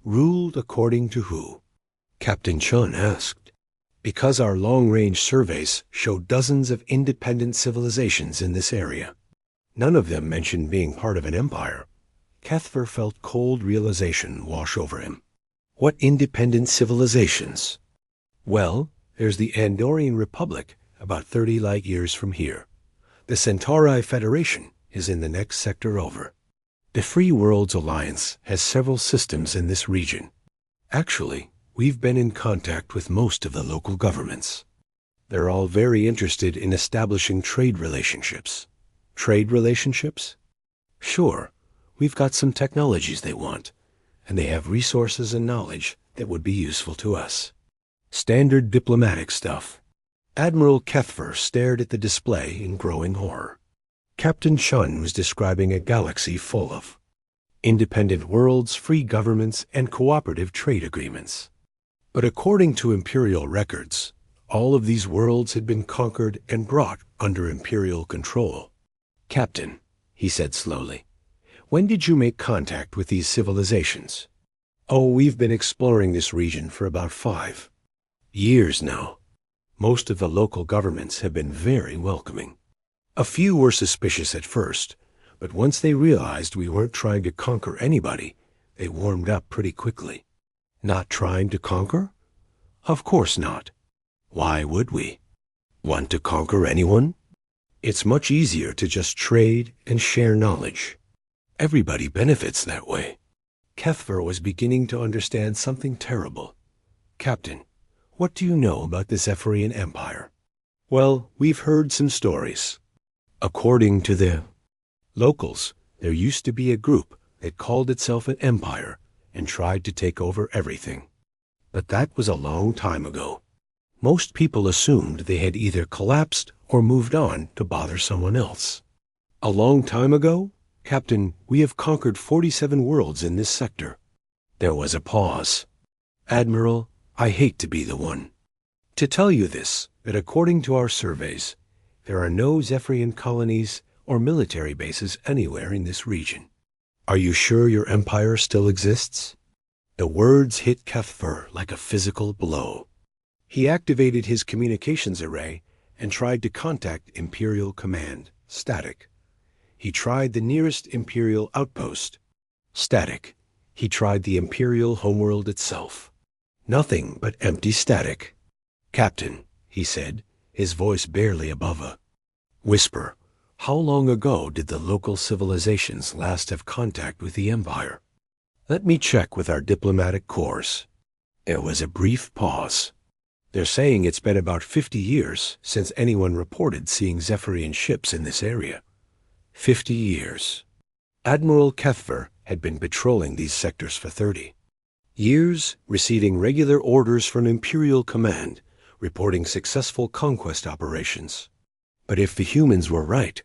Ruled according to who? Captain Chun asked. Because our long-range surveys show dozens of independent civilizations in this area. None of them mentioned being part of an empire. Kethver felt cold realization wash over him. What independent civilizations? Well, there's the Andorian Republic, about 30 light years from here. The Centauri Federation is in the next sector over. The Free Worlds Alliance has several systems in this region. Actually, we've been in contact with most of the local governments. They're all very interested in establishing trade relationships. Trade relationships? Sure, we've got some technologies they want, and they have resources and knowledge that would be useful to us. Standard diplomatic stuff. Admiral Kethver stared at the display in growing horror. Captain Chun was describing a galaxy full of independent worlds, free governments, and cooperative trade agreements. But according to Imperial records, all of these worlds had been conquered and brought under Imperial control. Captain, he said slowly, when did you make contact with these civilizations? Oh, we've been exploring this region for about 5 years now. Most of the local governments have been very welcoming. A few were suspicious at first, but once they realized we weren't trying to conquer anybody, they warmed up pretty quickly. Not trying to conquer? Of course not. Why would we? Want to conquer anyone? It's much easier to just trade and share knowledge. Everybody benefits that way. Kethver was beginning to understand something terrible. Captain, what do you know about the Zephyrian Empire? Well, we've heard some stories. According to the locals, there used to be a group that called itself an empire and tried to take over everything. But that was a long time ago. Most people assumed they had either collapsed or moved on to bother someone else. A long time ago? Captain, we have conquered 47 worlds in this sector. There was a pause. Admiral, I hate to be the one to tell you this, but according to our surveys, there are no Zephyrian colonies or military bases anywhere in this region. Are you sure your empire still exists? The words hit Kethver like a physical blow. He activated his communications array and tried to contact Imperial Command, static. He tried the nearest Imperial outpost, static. He tried the Imperial homeworld itself. Nothing but empty static. Captain, he said, his voice barely above a whisper, how long ago did the local civilizations last have contact with the Empire? Let me check with our diplomatic corps. There was a brief pause. They're saying it's been about 50 years since anyone reported seeing Zephyrian ships in this area. 50 years. Admiral Kethver had been patrolling these sectors for 30 years, receiving regular orders from Imperial Command, reporting successful conquest operations. But if the humans were right,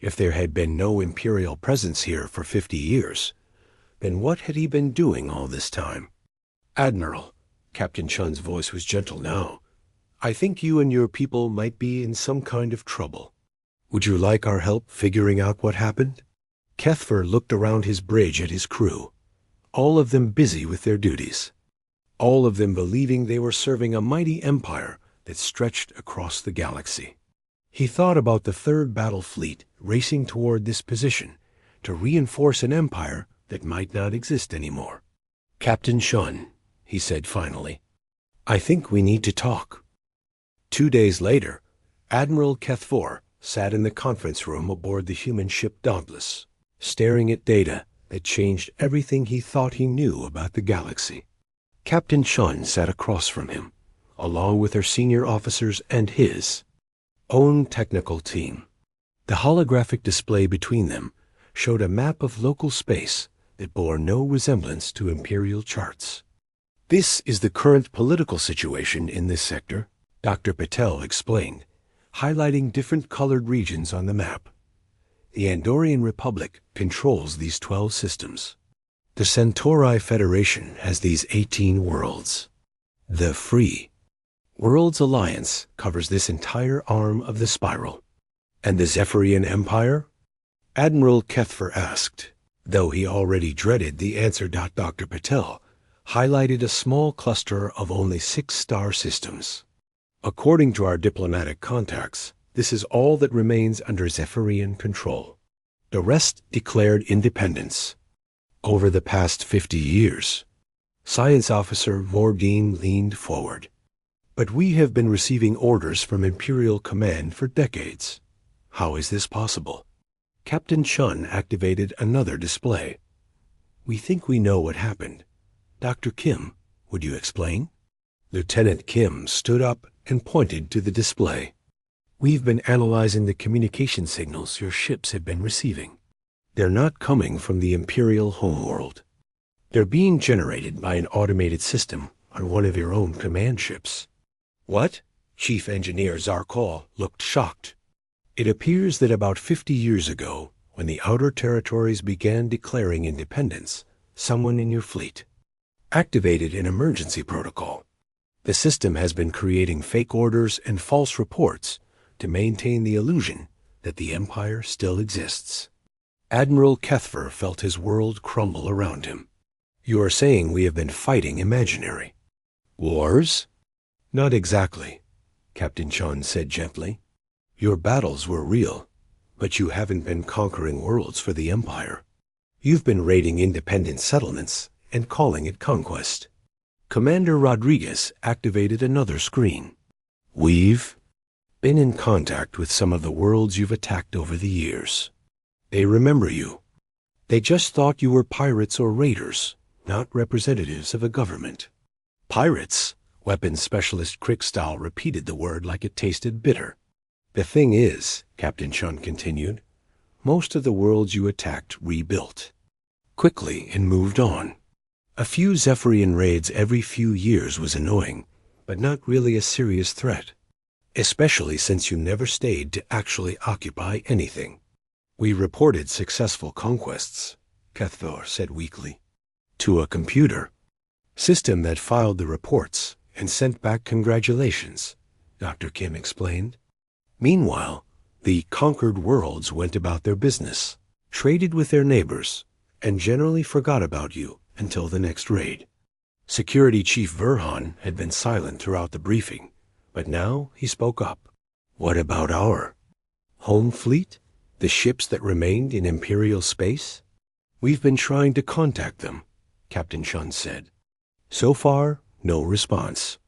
if there had been no Imperial presence here for 50 years, then what had he been doing all this time? Admiral, Captain Chun's voice was gentle now, I think you and your people might be in some kind of trouble. Would you like our help figuring out what happened? Kethver looked around his bridge at his crew, all of them busy with their duties, all of them believing they were serving a mighty empire that stretched across the galaxy. He thought about the Third Battle Fleet racing toward this position to reinforce an empire that might not exist anymore. Captain Chun, he said finally, I think we need to talk. 2 days later, Admiral Kethver sat in the conference room aboard the human ship Dauntless, staring at data that changed everything he thought he knew about the galaxy. Captain Chun sat across from him, along with her senior officers and his own technical team. The holographic display between them showed a map of local space that bore no resemblance to Imperial charts. This is the current political situation in this sector, Dr. Patel explained, highlighting different colored regions on the map. The Andorian Republic controls these 12 systems. The Centauri Federation has these 18 worlds. The Free Worlds Alliance covers this entire arm of the spiral. And the Zephyrian Empire? Admiral Kethver asked, though he already dreaded the answer. Dr. Patel highlighted a small cluster of only 6 star systems. According to our diplomatic contacts, this is all that remains under Zephyrian control. The rest declared independence. Over the past 50 years, Science Officer Mordine leaned forward. But we have been receiving orders from Imperial Command for decades. How is this possible? Captain Chun activated another display. We think we know what happened. Dr. Kim, would you explain? Lieutenant Kim stood up and pointed to the display. We've been analyzing the communication signals your ships have been receiving. They're not coming from the Imperial homeworld. They're being generated by an automated system on one of your own command ships. What? Chief Engineer Zarkal looked shocked. It appears that about 50 years ago, when the Outer Territories began declaring independence, someone in your fleet activated an emergency protocol. The system has been creating fake orders and false reports to maintain the illusion that the Empire still exists. Admiral Kethver felt his world crumble around him. You are saying we have been fighting imaginary wars? Not exactly, Captain Chun said gently. Your battles were real, but you haven't been conquering worlds for the Empire. You've been raiding independent settlements and calling it conquest. Commander Rodriguez activated another screen. We've been in contact with some of the worlds you've attacked over the years. They remember you. They just thought you were pirates or raiders, not representatives of a government. Pirates? Weapons Specialist Krickstall repeated the word like it tasted bitter. The thing is, Captain Chun continued, most of the worlds you attacked rebuilt quickly and moved on. A few Zephyrian raids every few years was annoying, but not really a serious threat, especially since you never stayed to actually occupy anything. We reported successful conquests, Kethver said weakly, to a computer system that filed the reports and sent back congratulations, Dr. Kim explained. Meanwhile, the conquered worlds went about their business, traded with their neighbors, and generally forgot about you until the next raid. Security Chief Verhan had been silent throughout the briefing, but now he spoke up. What about our home fleet? The ships that remained in Imperial space? We've been trying to contact them, Captain Chun said. So far, no response.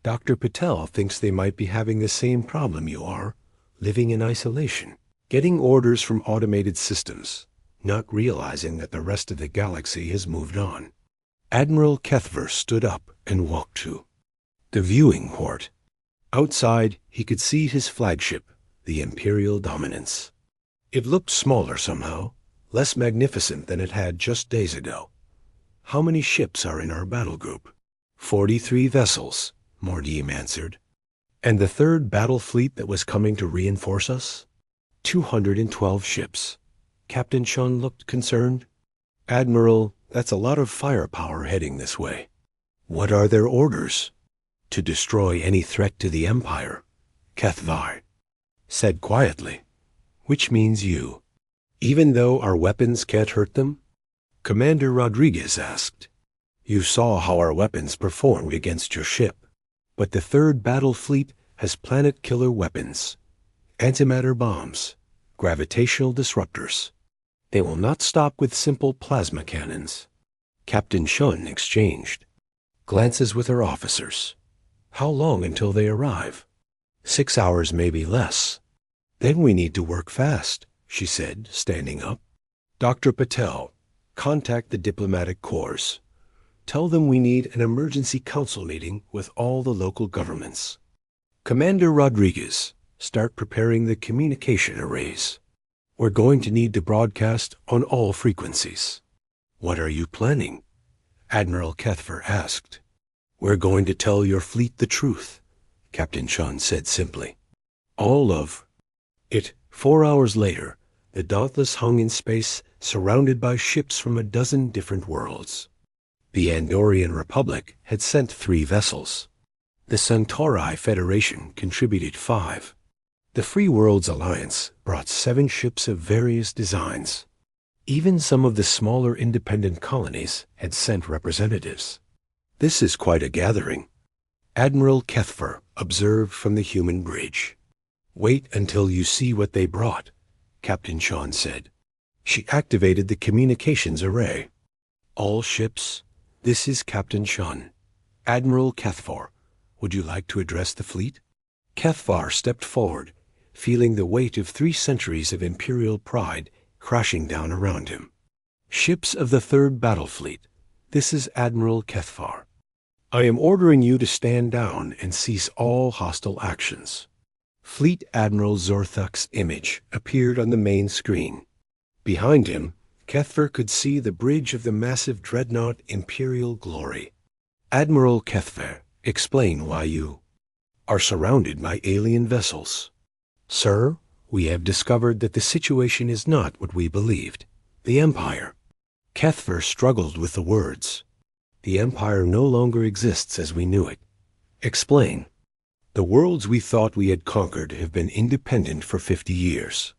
Dr. Patel thinks they might be having the same problem you are, living in isolation, getting orders from automated systems, not realizing that the rest of the galaxy has moved on. Admiral Kethver stood up and walked to the viewing port. Outside, he could see his flagship, the Imperial Dominance. It looked smaller somehow, less magnificent than it had just days ago. How many ships are in our battle group? 43 vessels, Mordim answered. And the third battle fleet that was coming to reinforce us? 212 ships. Captain Chun looked concerned. Admiral, that's a lot of firepower heading this way. What are their orders? To destroy any threat to the Empire, Kethvar said quietly. Which means you. Even though our weapons can't hurt them? Commander Rodriguez asked. You saw how our weapons performed against your ship. But the third battle fleet has planet-killer weapons, antimatter bombs, gravitational disruptors. They will not stop with simple plasma cannons. Captain Chun exchanged glances with her officers. How long until they arrive? 6 hours, maybe less. Then we need to work fast, she said, standing up. Dr. Patel, contact the diplomatic corps. Tell them we need an emergency council meeting with all the local governments. Commander Rodriguez, start preparing the communication arrays. We're going to need to broadcast on all frequencies. What are you planning? Admiral Kethver asked. We're going to tell your fleet the truth, Captain Chun said simply. All of it. 4 hours later, the Dauntless hung in space, surrounded by ships from a dozen different worlds. The Andorian Republic had sent 3 vessels. The Centauri Federation contributed 5. The Free Worlds Alliance brought 7 ships of various designs. Even some of the smaller independent colonies had sent representatives. This is quite a gathering, Admiral Kethfer observed from the human bridge. Wait until you see what they brought, Captain Sean said. She activated the communications array. All ships, this is Captain Sean. Admiral Kethfor, would you like to address the fleet? Kethvar stepped forward, feeling the weight of 3 centuries of imperial pride crashing down around him. Ships of the 3rd Battle Fleet, this is Admiral Kethvar. I am ordering you to stand down and cease all hostile actions. Fleet Admiral Zorthuk's image appeared on the main screen. Behind him, Kethver could see the bridge of the massive dreadnought Imperial Glory. Admiral Kethver, explain why you are surrounded by alien vessels. Sir, we have discovered that the situation is not what we believed. The Empire. Kethver struggled with the words. The Empire no longer exists as we knew it. Explain. The worlds we thought we had conquered have been independent for 50 years.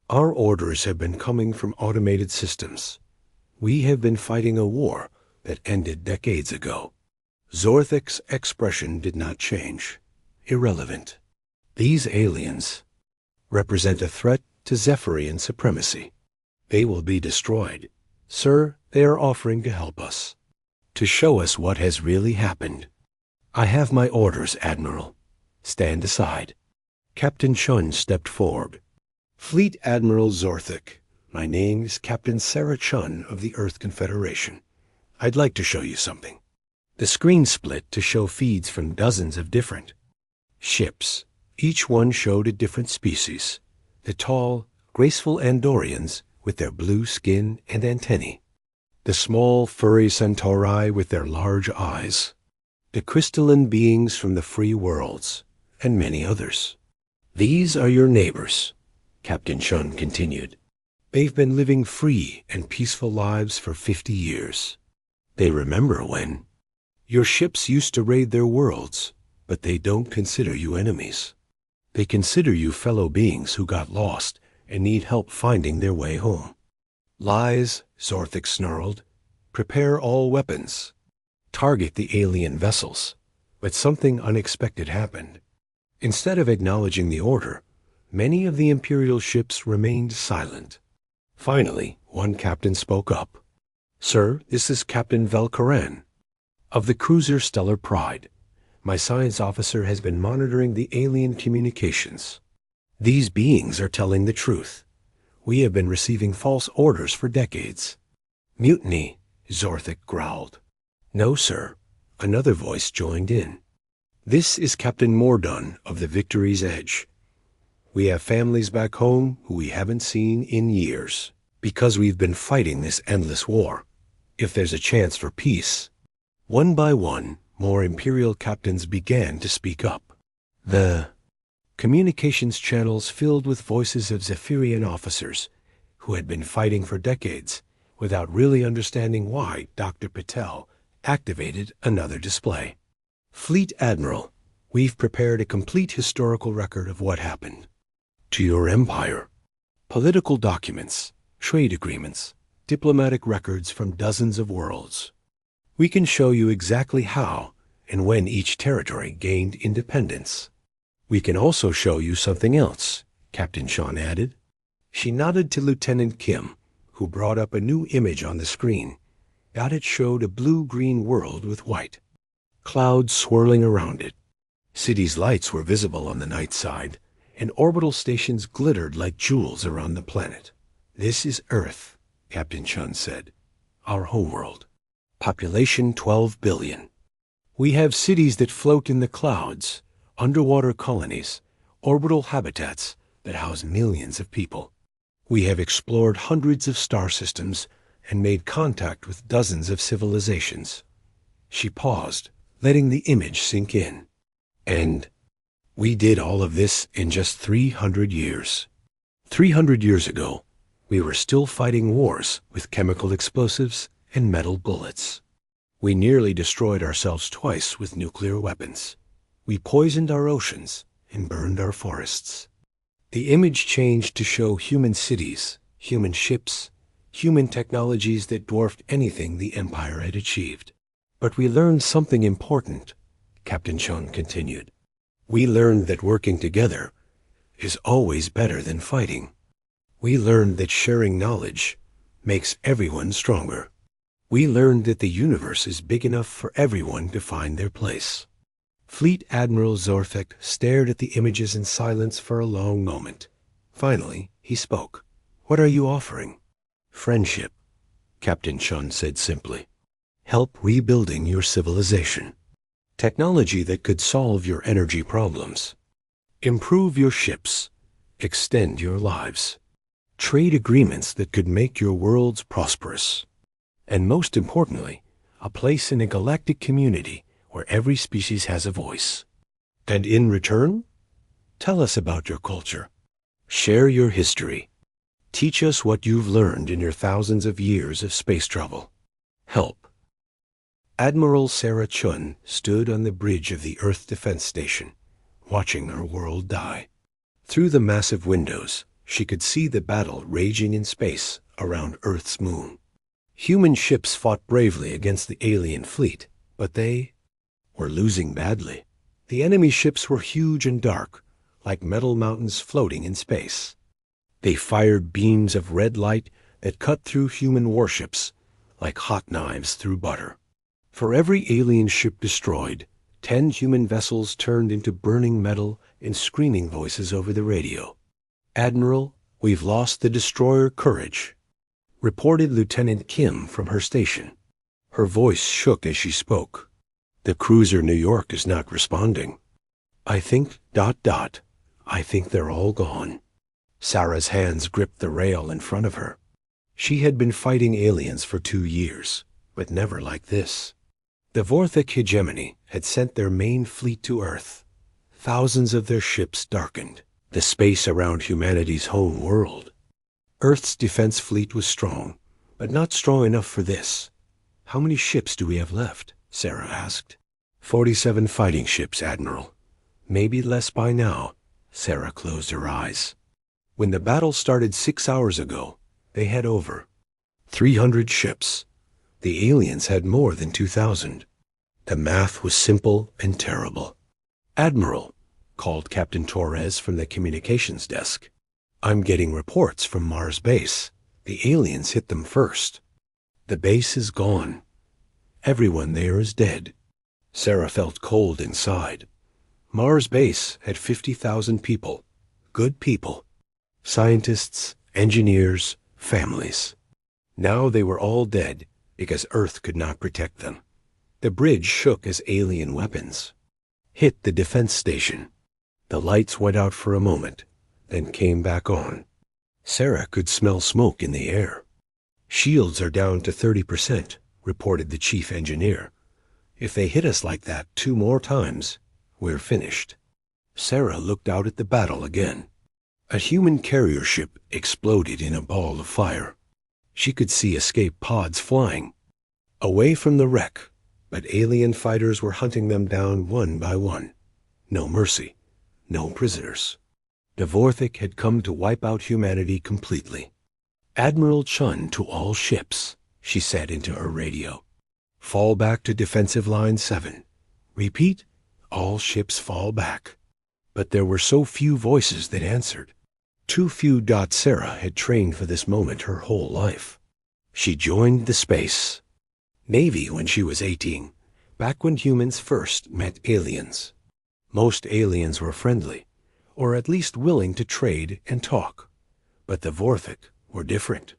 Our orders have been coming from automated systems. We have been fighting a war that ended decades ago. Zorthik's expression did not change. Irrelevant. These aliens represent a threat to Zephyrian supremacy. They will be destroyed. Sir, they are offering to help us, to show us what has really happened. I have my orders, Admiral. Stand aside. Captain Chun stepped forward. Fleet Admiral Zorthik, my name is Captain Sarah Chun of the Earth Confederation. I'd like to show you something. The screen split to show feeds from dozens of different ships. Each one showed a different species. The tall, graceful Andorians with their blue skin and antennae. The small, furry Centauri with their large eyes, the crystalline beings from the free worlds, and many others. These are your neighbors, Captain Chun continued. They've been living free and peaceful lives for 50 years. They remember when your ships used to raid their worlds, but they don't consider you enemies. They consider you fellow beings who got lost and need help finding their way home. Lies, Zorthik snarled. Prepare all weapons. Target the alien vessels. But something unexpected happened. Instead of acknowledging the order, many of the Imperial ships remained silent. Finally, one captain spoke up. Sir, this is Captain Velkaran of the cruiser Stellar Pride. My science officer has been monitoring the alien communications. These beings are telling the truth. We have been receiving false orders for decades. Mutiny, Zorthik growled. No, sir. Another voice joined in. This is Captain Mordun of the Victory's Edge. We have families back home who we haven't seen in years, because we've been fighting this endless war. If there's a chance for peace. One by one, more Imperial captains began to speak up. The communications channels filled with voices of Zephyrian officers who had been fighting for decades without really understanding why Dr. Patel activated another display. Fleet Admiral, we've prepared a complete historical record of what happened to your empire. Political documents, trade agreements, diplomatic records from dozens of worlds. We can show you exactly how and when each territory gained independence. We can also show you something else, Captain Sean added. She nodded to Lieutenant Kim, who brought up a new image on the screen. That it showed a blue-green world with white clouds swirling around it. Cities' lights were visible on the night side, and orbital stations glittered like jewels around the planet. This is Earth, Captain Chun said. Our homeworld. Population 12 billion. We have cities that float in the clouds, underwater colonies, orbital habitats that house millions of people. We have explored hundreds of star systems and made contact with dozens of civilizations. She paused, letting the image sink in. And we did all of this in just 300 years. 300 years ago, we were still fighting wars with chemical explosives and metal bullets. We nearly destroyed ourselves twice with nuclear weapons. We poisoned our oceans and burned our forests. The image changed to show human cities, human ships, human technologies that dwarfed anything the Empire had achieved. But we learned something important, Captain Chun continued. We learned that working together is always better than fighting. We learned that sharing knowledge makes everyone stronger. We learned that the universe is big enough for everyone to find their place. Fleet Admiral Zorthek stared at the images in silence for a long moment. Finally, he spoke. What are you offering? Friendship, Captain Chun said simply. Help rebuilding your civilization. Technology that could solve your energy problems. Improve your ships. Extend your lives. Trade agreements that could make your worlds prosperous. And most importantly, a place in a galactic community where every species has a voice. And in return, tell us about your culture. Share your history. Teach us what you've learned in your thousands of years of space travel. Help. Admiral Sarah Chun stood on the bridge of the Earth Defense Station, watching her world die. Through the massive windows, she could see the battle raging in space around Earth's moon. Human ships fought bravely against the alien fleet, but they were losing badly. The enemy ships were huge and dark, like metal mountains floating in space. They fired beams of red light that cut through human warships like hot knives through butter. For every alien ship destroyed, 10 human vessels turned into burning metal and screaming voices over the radio. Admiral, we've lost the destroyer Courage, reported Lieutenant Kim from her station. Her voice shook as she spoke. The cruiser New York is not responding. I think ... I think they're all gone. Sarah's hands gripped the rail in front of her. She had been fighting aliens for 2 years, but never like this. The Vorthik hegemony had sent their main fleet to Earth. Thousands of their ships darkened the space around humanity's home world. Earth's defense fleet was strong, but not strong enough for this. How many ships do we have left? Sarah asked. 47 fighting ships, Admiral. Maybe less by now. Sarah closed her eyes. When the battle started 6 hours ago, they had over 300 ships. The aliens had more than 2,000. The math was simple and terrible. Admiral, called Captain Torres from the communications desk. I'm getting reports from Mars base. The aliens hit them first. The base is gone. Everyone there is dead. Sarah felt cold inside. Mars base had 50,000 people. Good people. Scientists, engineers, families. Now they were all dead because Earth could not protect them. The bridge shook as alien weapons hit the defense station. The lights went out for a moment, then came back on. Sarah could smell smoke in the air. Shields are down to 30%, reported the chief engineer. If they hit us like that 2 more times, we're finished. Sarah looked out at the battle again. A human carrier ship exploded in a ball of fire. She could see escape pods flying away from the wreck, but alien fighters were hunting them down one by one. No mercy, no prisoners. Dvorthik had come to wipe out humanity completely. Admiral Chun to all ships, she said into her radio. Fall back to defensive line 7. Repeat, all ships fall back. But there were so few voices that answered. Too few. Sarah had trained for this moment her whole life. She joined the space Navy when she was 18, back when humans first met aliens. Most aliens were friendly, or at least willing to trade and talk. But the Vorthik were different.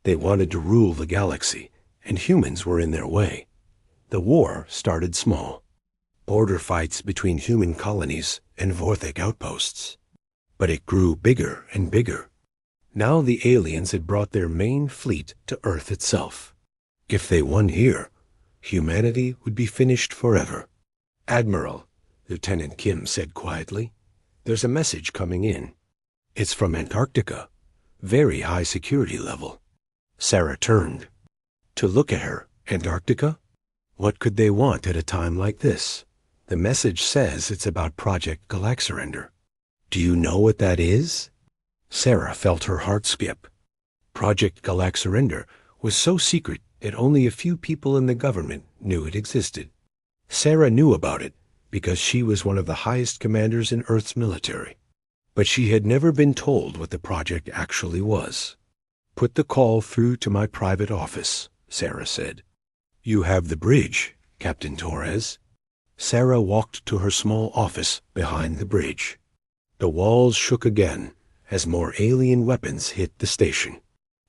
They wanted to rule the galaxy, and humans were in their way. The war started small. Border fights between human colonies and Vorthik outposts. But it grew bigger and bigger. Now the aliens had brought their main fleet to Earth itself. If they won here, humanity would be finished forever. Admiral, Lieutenant Kim said quietly, there's a message coming in. It's from Antarctica. Very high security level. Sarah turned. To look at her. Antarctica? What could they want at a time like this? The message says it's about Project Galaxurrender. Do you know what that is? Sarah felt her heart skip. Project Galaxurrender was so secret that only a few people in the government knew it existed. Sarah knew about it because she was one of the highest commanders in Earth's military. But she had never been told what the project actually was. "Put the call through to my private office," Sarah said. "You have the bridge, Captain Torres." Sarah walked to her small office behind the bridge. The walls shook again as more alien weapons hit the station.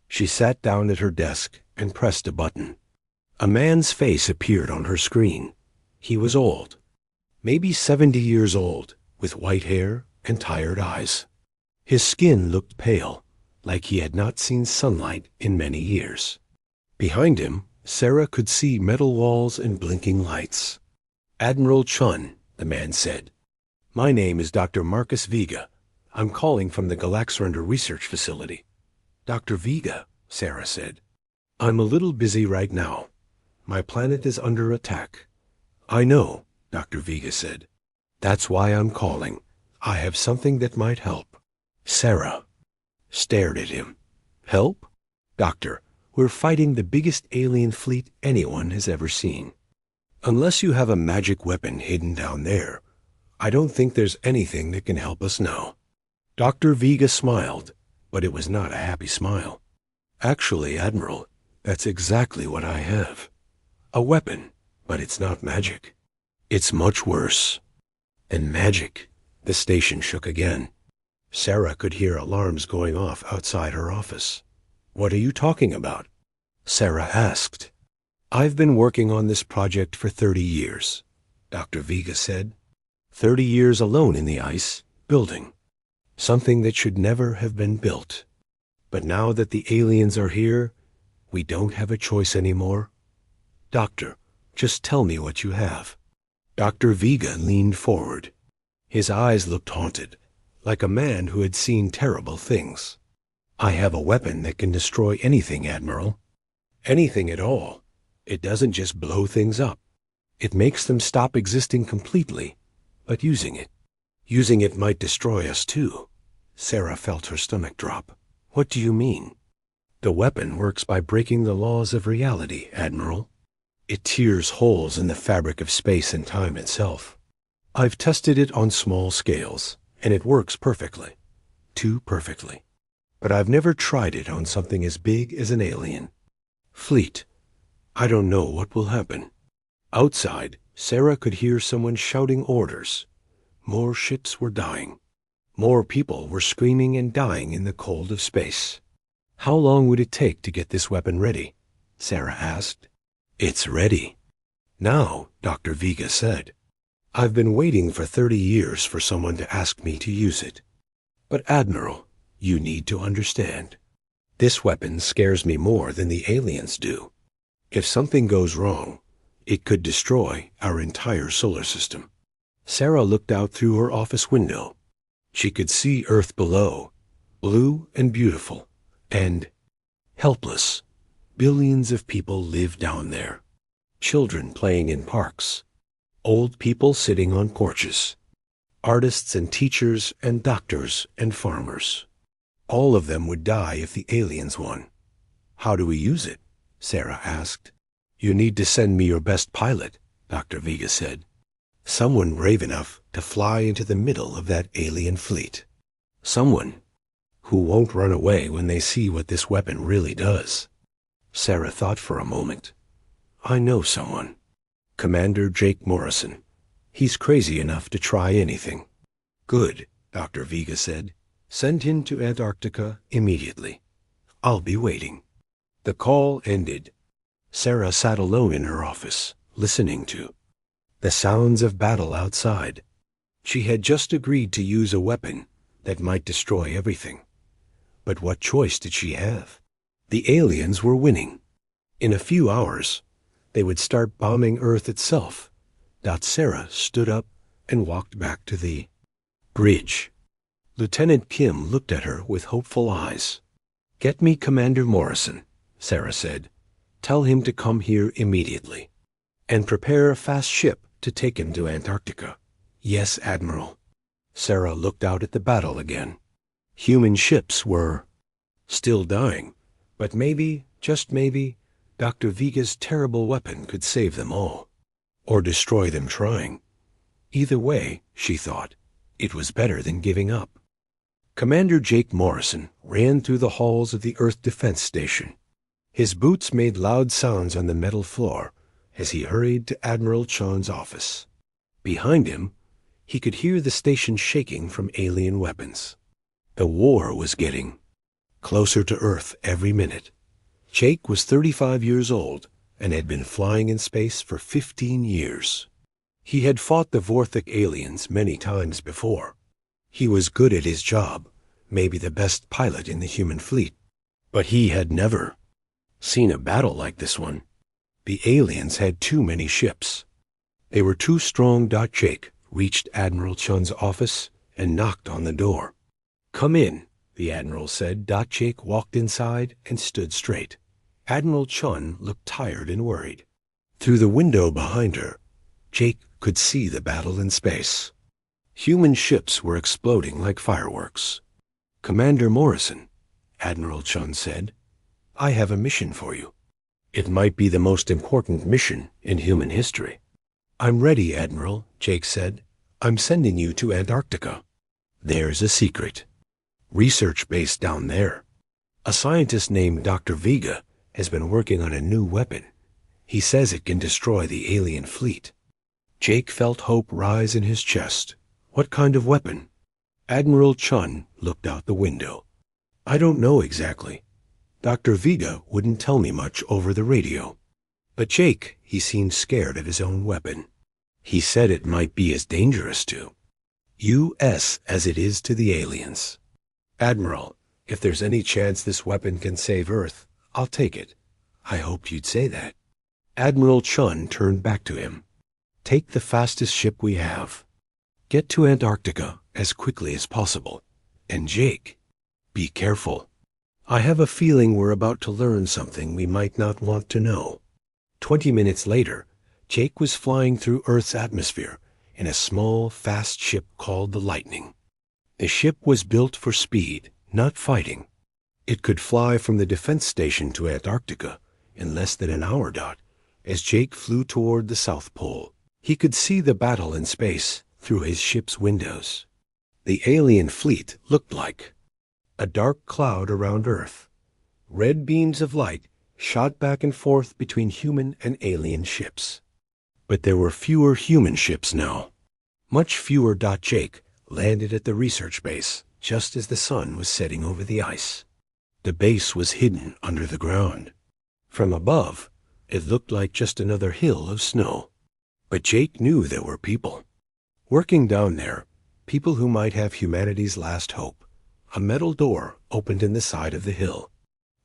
She sat down at her desk and pressed a button. A man's face appeared on her screen. He was old, maybe 70 years old, with white hair and tired eyes. His skin looked pale, like he had not seen sunlight in many years. Behind him, Sarah could see metal walls and blinking lights. "Admiral Chun," the man said. "My name is Dr. Marcus Vega. I'm calling from the Galaxurrender Research Facility." "Dr. Vega," Sarah said. "I'm a little busy right now. My planet is under attack." "I know," Dr. Vega said. "That's why I'm calling. I have something that might help." Sarah stared at him. "Help?" "Doctor, we're fighting the biggest alien fleet anyone has ever seen. Unless you have a magic weapon hidden down there, I don't think there's anything that can help us now." Dr. Vega smiled, but it was not a happy smile. "Actually, Admiral, that's exactly what I have. A weapon, but it's not magic. It's much worse." "Than magic." The station shook again. Sarah could hear alarms going off outside her office. "What are you talking about?" Sarah asked. "I've been working on this project for 30 years, Dr. Vega said. 30 years alone in the ice, building. Something that should never have been built. But now that the aliens are here, we don't have a choice anymore. Doctor, just tell me what you have." Dr. Vega leaned forward. His eyes looked haunted, like a man who had seen terrible things. "I have a weapon that can destroy anything, Admiral. Anything at all. It doesn't just blow things up. It makes them stop existing completely, but using it might destroy us too." Sarah felt her stomach drop. "What do you mean?" "The weapon works by breaking the laws of reality, Admiral. It tears holes in the fabric of space and time itself. I've tested it on small scales, and it works perfectly. Too perfectly. But I've never tried it on something as big as an alien fleet. I don't know what will happen." Outside, Sarah could hear someone shouting orders. More ships were dying. More people were screaming and dying in the cold of space. "How long would it take to get this weapon ready?" Sarah asked. "It's ready. Now," Dr. Vega said. "I've been waiting for 30 years for someone to ask me to use it. But Admiral, you need to understand. This weapon scares me more than the aliens do. If something goes wrong, it could destroy our entire solar system." Sarah looked out through her office window. She could see Earth below, blue and beautiful, and helpless. Billions of people live down there. Children playing in parks. Old people sitting on porches. Artists and teachers and doctors and farmers. All of them would die if the aliens won. "How do we use it?" Sarah asked. "You need to send me your best pilot," Dr. Vega said. "Someone brave enough to fly into the middle of that alien fleet. Someone who won't run away when they see what this weapon really does." Sarah thought for a moment. "I know someone. Commander Jake Morrison. He's crazy enough to try anything." "Good," Dr. Vega said. "Send him to Antarctica immediately. I'll be waiting." The call ended. Sarah sat alone in her office, listening to the sounds of battle outside. She had just agreed to use a weapon that might destroy everything. But what choice did she have? The aliens were winning. In a few hours, they would start bombing Earth itself. Sarah stood up and walked back to the bridge. Lieutenant Kim looked at her with hopeful eyes. "Get me Commander Morrison," Sarah said. "Tell him to come here immediately. And prepare a fast ship to take him to Antarctica." "Yes, Admiral." Sarah looked out at the battle again. Human ships were still dying, but maybe, just maybe, Dr. Viga's terrible weapon could save them all, or destroy them trying. Either way, she thought, it was better than giving up. Commander Jake Morrison ran through the halls of the Earth Defense Station. His boots made loud sounds on the metal floor as he hurried to Admiral Chun's office. Behind him, he could hear the station shaking from alien weapons. The war was getting closer to Earth every minute. Jake was 35 years old and had been flying in space for 15 years. He had fought the Vorthic aliens many times before. He was good at his job, maybe the best pilot in the human fleet. But he had never seen a battle like this one. The aliens had too many ships. They were too strong. Jake reached Admiral Chun's office and knocked on the door. "Come in," the Admiral said. Jake walked inside and stood straight. Admiral Chun looked tired and worried. Through the window behind her, Jake could see the battle in space. Human ships were exploding like fireworks. "Commander Morrison," Admiral Chun said, "I have a mission for you. It might be the most important mission in human history." "I'm ready, Admiral," Jake said. "I'm sending you to Antarctica. There's a secret research base down there. A scientist named Dr. Viga has been working on a new weapon. He says it can destroy the alien fleet." Jake felt hope rise in his chest. "What kind of weapon?" Admiral Chun looked out the window. "I don't know exactly. Dr. Viga wouldn't tell me much over the radio." But Jake, he seemed scared of his own weapon. He said it might be as dangerous to US as it is to the aliens. "Admiral, if there's any chance this weapon can save Earth, I'll take it." "I hoped you'd say that." Admiral Chun turned back to him. "Take the fastest ship we have. Get to Antarctica as quickly as possible. And Jake, be careful. I have a feeling we're about to learn something we might not want to know." 20 minutes later, Jake was flying through Earth's atmosphere in a small, fast ship called the Lightning. The ship was built for speed, not fighting. It could fly from the defense station to Antarctica in less than an hour. As Jake flew toward the South Pole, he could see the battle in space through his ship's windows. The alien fleet looked like a dark cloud around Earth. Red beams of light shot back and forth between human and alien ships. But there were fewer human ships now. Much fewer. Jake landed at the research base just as the sun was setting over the ice. The base was hidden under the ground. From above, it looked like just another hill of snow. But Jake knew there were people working down there, people who might have humanity's last hope. A metal door opened in the side of the hill.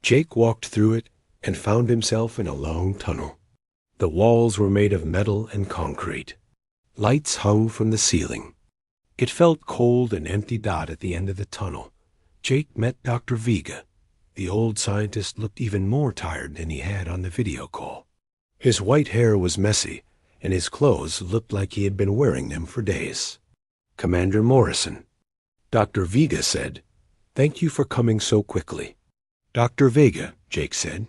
Jake walked through it and found himself in a long tunnel. The walls were made of metal and concrete. Lights hung from the ceiling. It felt cold and empty. At the end of the tunnel, Jake met Dr. Viga. The old scientist looked even more tired than he had on the video call. His white hair was messy, and his clothes looked like he had been wearing them for days. "Commander Morrison," Dr. Viga said, "thank you for coming so quickly." "Dr. Vega," Jake said,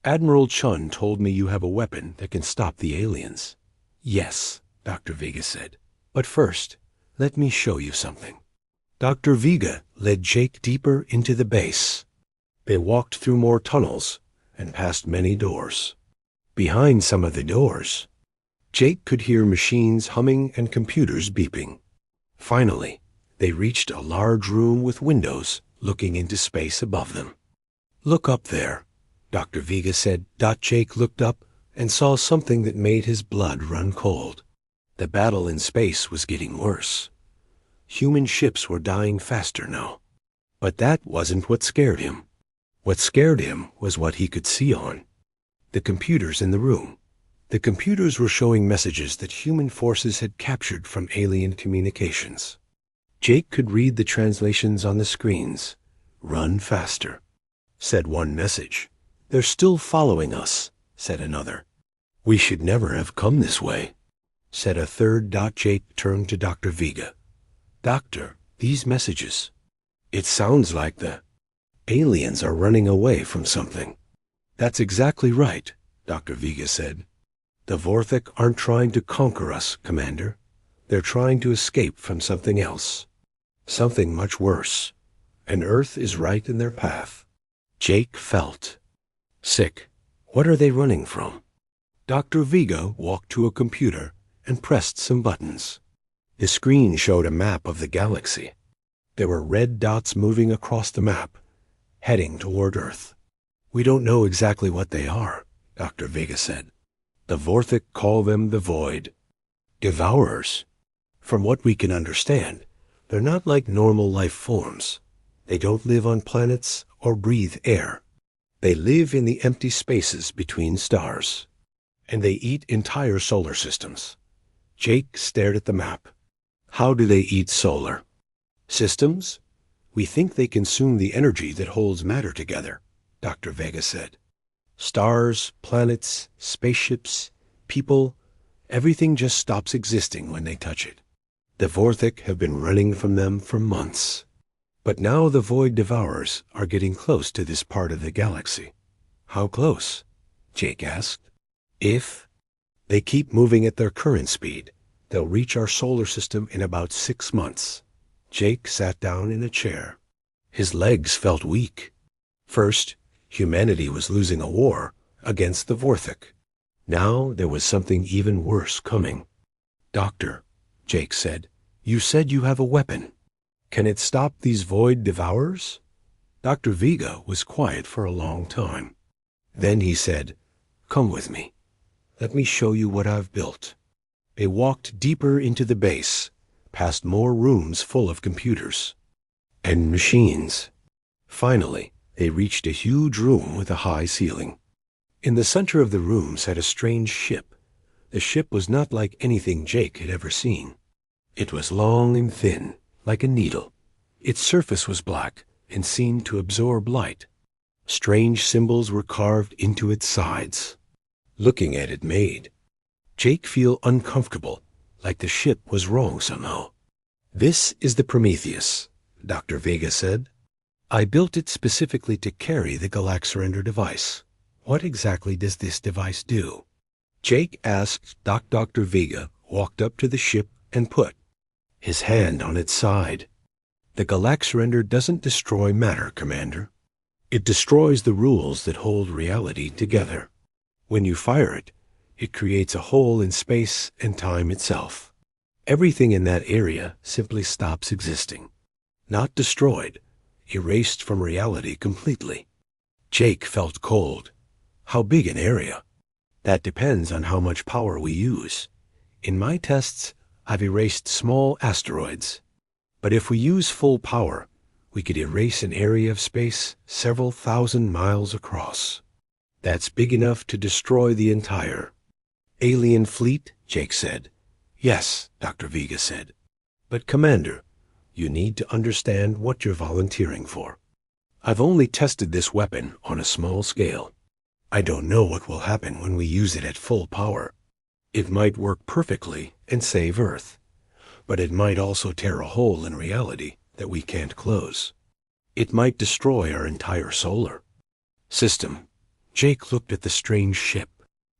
"Admiral Chun told me you have a weapon that can stop the aliens." "Yes," Dr. Vega said, "but first, let me show you something." Dr. Viga led Jake deeper into the base. They walked through more tunnels and past many doors. Behind some of the doors, Jake could hear machines humming and computers beeping. Finally, they reached a large room with windows looking into space above them. "Look up there," Dr. Viga said. Jake looked up and saw something that made his blood run cold. The battle in space was getting worse. Human ships were dying faster now. But that wasn't what scared him. What scared him was what he could see on the computers in the room. The computers were showing messages that human forces had captured from alien communications. Jake could read the translations on the screens. "Run faster," said one message. "They're still following us," said another. "We should never have come this way," said a third. Jake turned to Dr. Viga. "Doctor, these messages, It sounds like the aliens are running away from something. That's exactly right, Dr. Vega said. The Vorthik aren't trying to conquer us, Commander. They're trying to escape from something else. Something much worse. And Earth is right in their path. Jake felt sick. What are they running from? Dr. Vega walked to a computer and pressed some buttons. The screen showed a map of the galaxy. There were red dots moving across the map, heading toward Earth. We don't know exactly what they are, Dr. Vega said. The Vorthik call them the Void Devourers. From what we can understand, they're not like normal life forms. They don't live on planets or breathe air. They live in the empty spaces between stars. And they eat entire solar systems. Jake stared at the map. How do they eat solar systems? We think they consume the energy that holds matter together, Dr. Vega said. Stars, planets, spaceships, people, everything just stops existing when they touch it. The Vorthik have been running from them for months. But now the Void Devourers are getting close to this part of the galaxy. How close? Jake asked. If they keep moving at their current speed, they'll reach our solar system in about 6 months. Jake sat down in a chair. His legs felt weak. First, humanity was losing a war against the Vorthik. Now there was something even worse coming. Doctor, Jake said, you said you have a weapon. Can it stop these Void Devourers? Dr. Vega was quiet for a long time. Then he said, come with me. Let me show you what I've built. They walked deeper into the base, past more rooms full of computers and machines. Finally, they reached a huge room with a high ceiling. In the center of the room sat a strange ship. The ship was not like anything Jake had ever seen. It was long and thin, like a needle. Its surface was black and seemed to absorb light. Strange symbols were carved into its sides. Looking at it made Jake feel uncomfortable, like the ship was wrong somehow. This is the Prometheus, Dr. Vega said. I built it specifically to carry the Galaxurrender device. What exactly does this device do? Jake asked. Dr. Vega walked up to the ship and put his hand on its side. The Galaxurrender doesn't destroy matter, Commander. It destroys the rules that hold reality together. When you fire it, it creates a hole in space and time itself. Everything in that area simply stops existing. Not destroyed, erased from reality completely. Jake felt cold. How big an area? That depends on how much power we use. In my tests, I've erased small asteroids. But if we use full power, we could erase an area of space several thousand miles across. That's big enough to destroy the entire alien fleet, Jake said. Yes, Dr. Vega said. But Commander, you need to understand what you're volunteering for. I've only tested this weapon on a small scale. I don't know what will happen when we use it at full power. It might work perfectly and save Earth, but it might also tear a hole in reality that we can't close. It might destroy our entire solar system. Jake looked at the strange ship.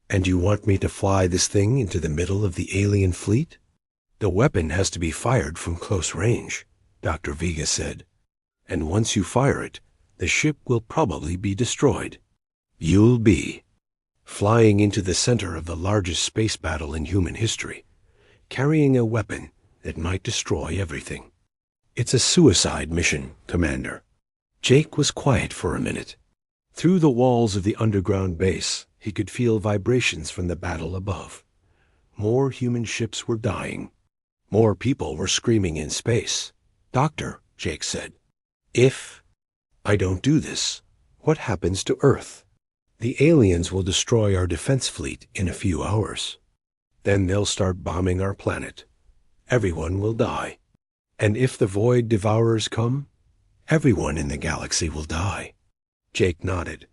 And you want me to fly this thing into the middle of the alien fleet? The weapon has to be fired from close range, Dr. Vega said. And once you fire it, the ship will probably be destroyed. You'll be flying into the center of the largest space battle in human history, carrying a weapon that might destroy everything. It's a suicide mission, Commander. Jake was quiet for a minute. Through the walls of the underground base, he could feel vibrations from the battle above. More human ships were dying. More people were screaming in space. Doctor, Jake said, if I don't do this, what happens to Earth? The aliens will destroy our defense fleet in a few hours. Then they'll start bombing our planet. Everyone will die. And if the Void Devourers come, everyone in the galaxy will die. Jake nodded.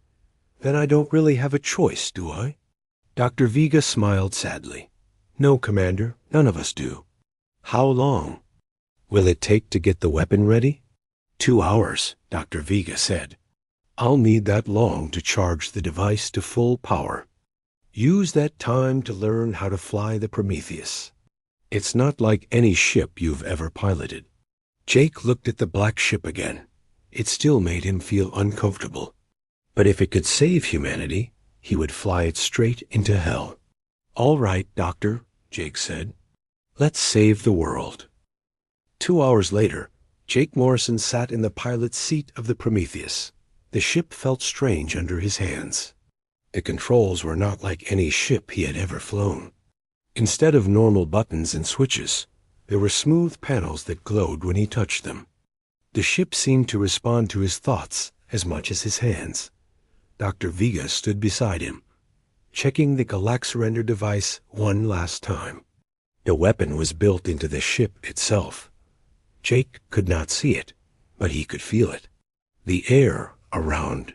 Then I don't really have a choice, do I? Dr. Vega smiled sadly. No, Commander, none of us do. How long will it take to get the weapon ready? 2 hours, Dr. Vega said. I'll need that long to charge the device to full power. Use that time to learn how to fly the Prometheus. It's not like any ship you've ever piloted. Jake looked at the black ship again. It still made him feel uncomfortable. But if it could save humanity, he would fly it straight into hell. All right, Doctor, Jake said. Let's save the world. 2 hours later, Jake Morrison sat in the pilot's seat of the Prometheus. The ship felt strange under his hands. The controls were not like any ship he had ever flown. Instead of normal buttons and switches, there were smooth panels that glowed when he touched them. The ship seemed to respond to his thoughts as much as his hands. Dr. Vega stood beside him, checking the Galaxarender device one last time. The weapon was built into the ship itself. Jake could not see it, but he could feel it. The air around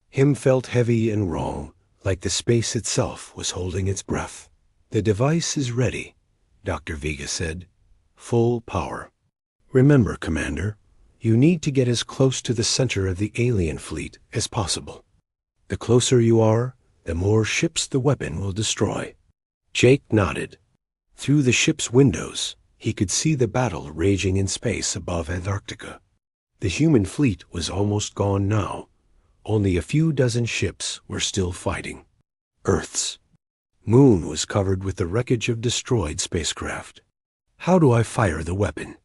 him felt heavy and wrong, like the space itself was holding its breath. The device is ready, Dr. Vega said. Full power. Remember, Commander, you need to get as close to the center of the alien fleet as possible. The closer you are, the more ships the weapon will destroy. Jake nodded. Through the ship's windows, he could see the battle raging in space above Antarctica. The human fleet was almost gone now. Only a few dozen ships were still fighting. Earth's moon was covered with the wreckage of destroyed spacecraft. How do I fire the weapon?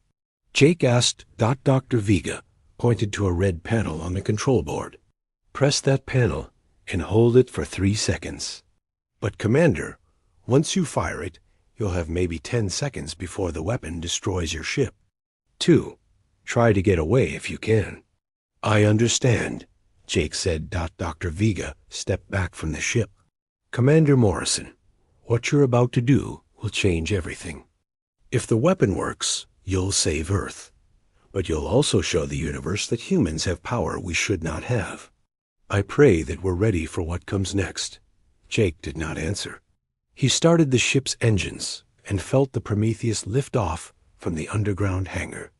Jake asked. Dr. Vega pointed to a red panel on the control board. Press that panel and hold it for 3 seconds. But Commander, once you fire it, you'll have maybe 10 seconds before the weapon destroys your ship. 2. Try to get away if you can. I understand, Jake said. Dr. Vega stepped back from the ship. Commander Morrison, what you're about to do will change everything. If the weapon works, you'll save Earth. But you'll also show the universe that humans have power we should not have. I pray that we're ready for what comes next. Jake did not answer. He started the ship's engines and felt the Prometheus lift off from the underground hangar.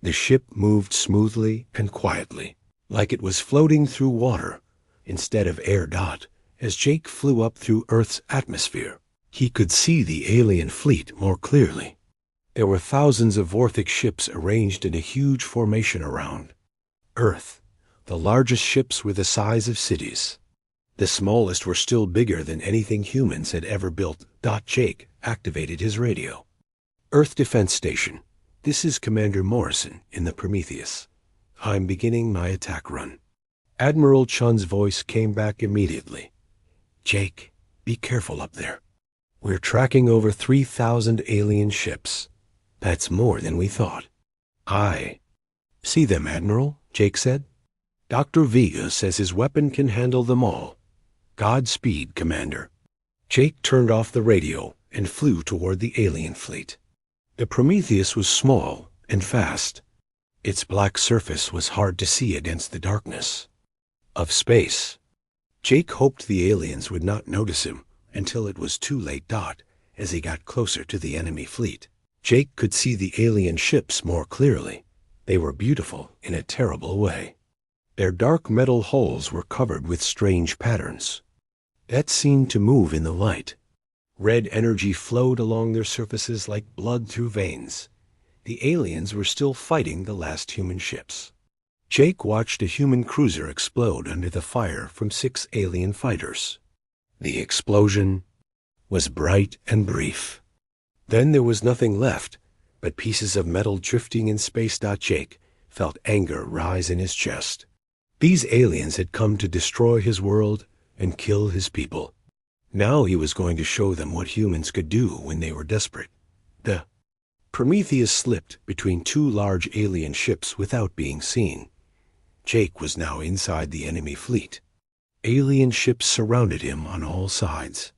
The ship moved smoothly and quietly, like it was floating through water instead of air. As Jake flew up through Earth's atmosphere, he could see the alien fleet more clearly. There were thousands of Vorthic ships arranged in a huge formation around Earth. The largest ships were the size of cities. The smallest were still bigger than anything humans had ever built. Jake activated his radio. Earth Defense Station. This is Commander Morrison in the Prometheus. I'm beginning my attack run. Admiral Chun's voice came back immediately. Jake, be careful up there. We're tracking over 3,000 alien ships. That's more than we thought. I see them, Admiral, Jake said. Dr. Vega says his weapon can handle them all. Godspeed, Commander. Jake turned off the radio and flew toward the alien fleet. The Prometheus was small and fast. Its black surface was hard to see against the darkness of space. Jake hoped the aliens would not notice him until it was too late. As he got closer to the enemy fleet, Jake could see the alien ships more clearly. They were beautiful in a terrible way. Their dark metal hulls were covered with strange patterns that seemed to move in the light. Red energy flowed along their surfaces like blood through veins. The aliens were still fighting the last human ships. Jake watched a human cruiser explode under the fire from 6 alien fighters. The explosion was bright and brief. Then there was nothing left but pieces of metal drifting in space. Jake felt anger rise in his chest. These aliens had come to destroy his world and kill his people. Now he was going to show them what humans could do when they were desperate. The Prometheus slipped between 2 large alien ships without being seen. Jake was now inside the enemy fleet. Alien ships surrounded him on all sides.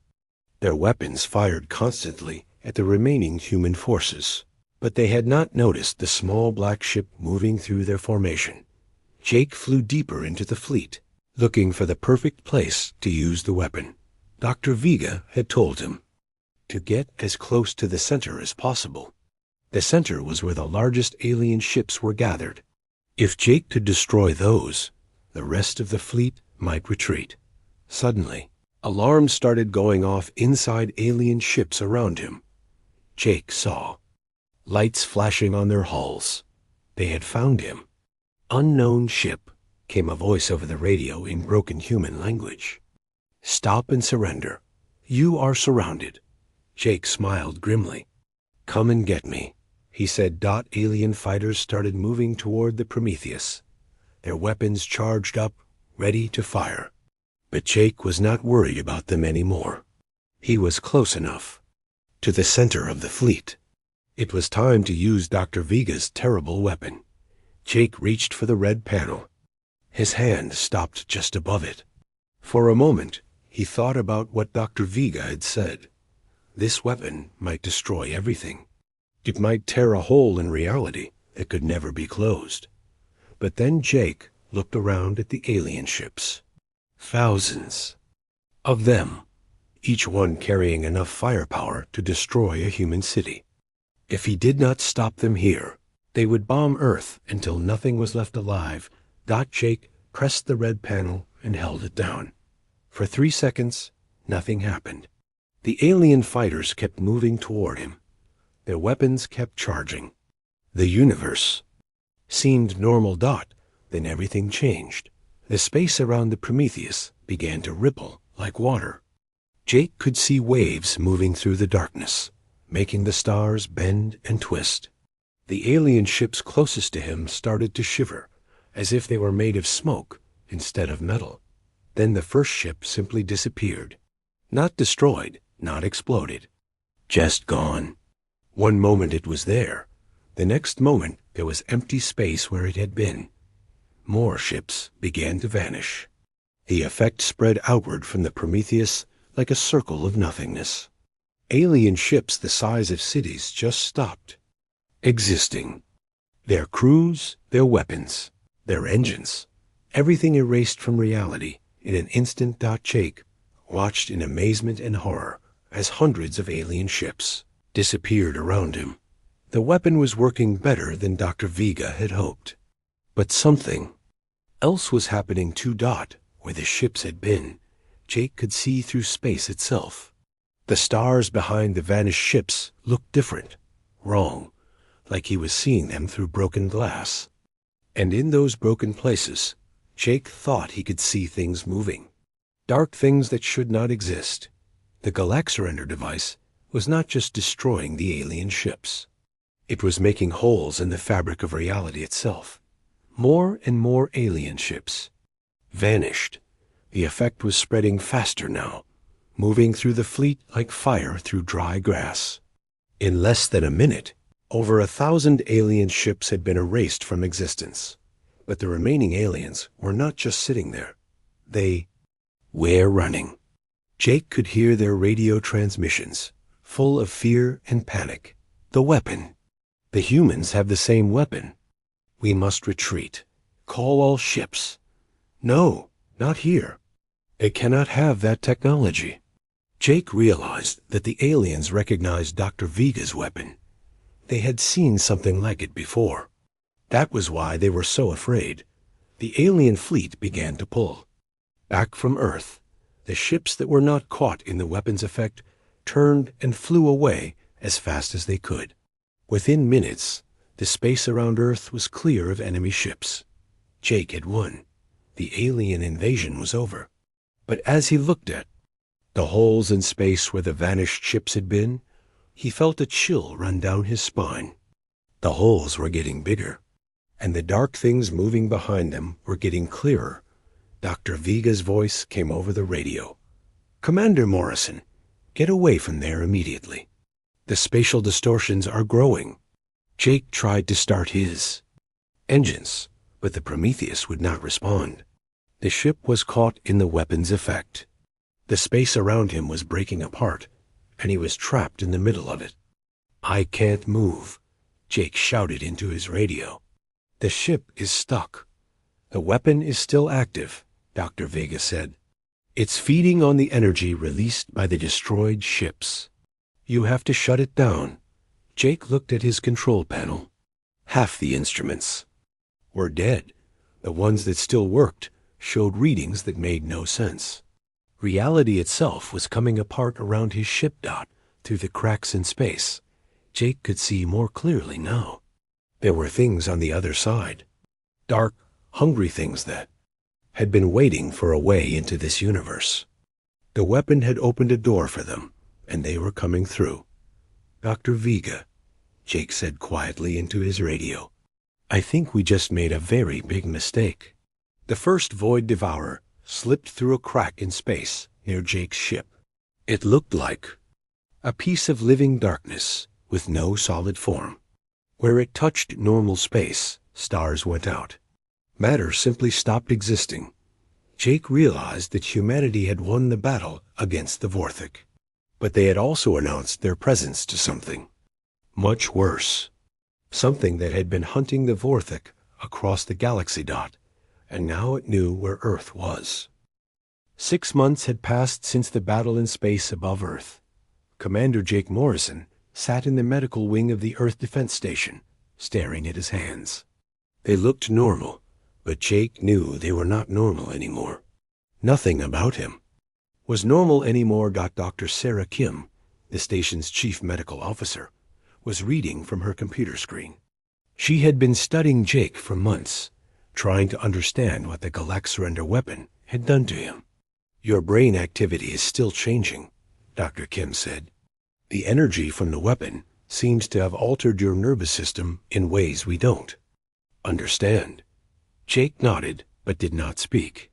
Their weapons fired constantly at the remaining human forces, but they had not noticed the small black ship moving through their formation. Jake flew deeper into the fleet, looking for the perfect place to use the weapon. Dr. Vega had told him to get as close to the center as possible. The center was where the largest alien ships were gathered. If Jake could destroy those, the rest of the fleet might retreat. Suddenly, alarms started going off inside alien ships around him. Jake saw lights flashing on their hulls. They had found him. "Unknown ship," came a voice over the radio in broken human language. "Stop and surrender. You are surrounded." Jake smiled grimly. "Come and get me," he said. Alien fighters started moving toward the Prometheus, their weapons charged up, ready to fire. But Jake was not worried about them anymore. He was close enough to the center of the fleet. It was time to use Dr. Vega's terrible weapon. Jake reached for the red panel. His hand stopped just above it. For a moment, he thought about what Dr. Vega had said. This weapon might destroy everything. It might tear a hole in reality that could never be closed. But then Jake looked around at the alien ships. Thousands of them, each one carrying enough firepower to destroy a human city. If he did not stop them here, they would bomb Earth until nothing was left alive. Jake pressed the red panel and held it down. For 3 seconds, nothing happened. The alien fighters kept moving toward him. Their weapons kept charging. The universe seemed normal. Then everything changed. The space around the Prometheus began to ripple like water. Jake could see waves moving through the darkness, making the stars bend and twist. The alien ships closest to him started to shiver, as if they were made of smoke instead of metal. Then the first ship simply disappeared. Not destroyed, not exploded. Just gone. One moment it was there. The next moment there was empty space where it had been. More ships began to vanish. The effect spread outward from the Prometheus like a circle of nothingness. Alien ships the size of cities just stopped existing. Their crews, their weapons, their engines, everything erased from reality in an instant. Jake watched in amazement and horror as hundreds of alien ships disappeared around him. The weapon was working better than Dr. Vega had hoped. But something else was happening too. Where the ships had been, Jake could see through space itself. The stars behind the vanished ships looked different, wrong, like he was seeing them through broken glass. And in those broken places, Jake thought he could see things moving, dark things that should not exist. The Galaxurrender device was not just destroying the alien ships. It was making holes in the fabric of reality itself. More and more alien ships vanished. The effect was spreading faster now, moving through the fleet like fire through dry grass. In less than a minute, over 1,000 alien ships had been erased from existence. But the remaining aliens were not just sitting there. They were running. Jake could hear their radio transmissions, full of fear and panic. The weapon. The humans have the same weapon. We must retreat. Call all ships. No, not here. They cannot have that technology. Jake realized that the aliens recognized Dr. Vega's weapon. They had seen something like it before. That was why they were so afraid. The alien fleet began to pull. Back from Earth, the ships that were not caught in the weapon's effect turned and flew away as fast as they could. Within minutes, the space around Earth was clear of enemy ships. Jake had won. The alien invasion was over. But as he looked at the holes in space where the vanished ships had been, he felt a chill run down his spine. The holes were getting bigger, and the dark things moving behind them were getting clearer. Dr. Vega's voice came over the radio. "Commander Morrison, get away from there immediately. The spatial distortions are growing." Jake tried to start his engines, but the Prometheus would not respond. The ship was caught in the weapon's effect. The space around him was breaking apart, and he was trapped in the middle of it. "I can't move," Jake shouted into his radio. "The ship is stuck." "The weapon is still active," Dr. Vega said. "It's feeding on the energy released by the destroyed ships. You have to shut it down." Jake looked at his control panel. Half the instruments were dead. The ones that still worked showed readings that made no sense. Reality itself was coming apart around his ship. Through the cracks in space, Jake could see more clearly now. There were things on the other side. Dark, hungry things that had been waiting for a way into this universe. The weapon had opened a door for them, and they were coming through. "Dr. Vega," Jake said quietly into his radio, "I think we just made a very big mistake." The first Void Devourer slipped through a crack in space near Jake's ship. It looked like a piece of living darkness with no solid form. Where it touched normal space, stars went out. Matter simply stopped existing. Jake realized that humanity had won the battle against the Vorthic. But they had also announced their presence to something much worse. Something that had been hunting the Vorthic across the galaxy. And now it knew where Earth was. 6 months had passed since the battle in space above Earth. Commander Jake Morrison sat in the medical wing of the Earth Defense Station, staring at his hands. They looked normal, but Jake knew they were not normal anymore. Nothing about him was normal anymore. Dr. Sarah Kim, the station's chief medical officer, was reading from her computer screen. She had been studying Jake for months, trying to understand what the Galaxurender weapon had done to him. "Your brain activity is still changing," Dr. Kim said. "The energy from the weapon seems to have altered your nervous system in ways we don't understand." Jake nodded, but did not speak.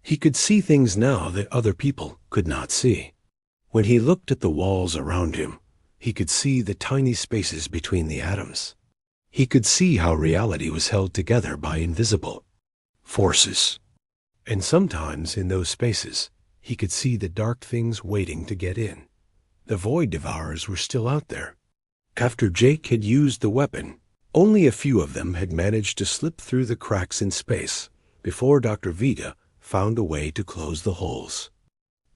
He could see things now that other people could not see. When he looked at the walls around him, he could see the tiny spaces between the atoms. He could see how reality was held together by invisible forces. And sometimes in those spaces, he could see the dark things waiting to get in. The Void Devourers were still out there. After Jake had used the weapon, only a few of them had managed to slip through the cracks in space before Dr. Vega found a way to close the holes.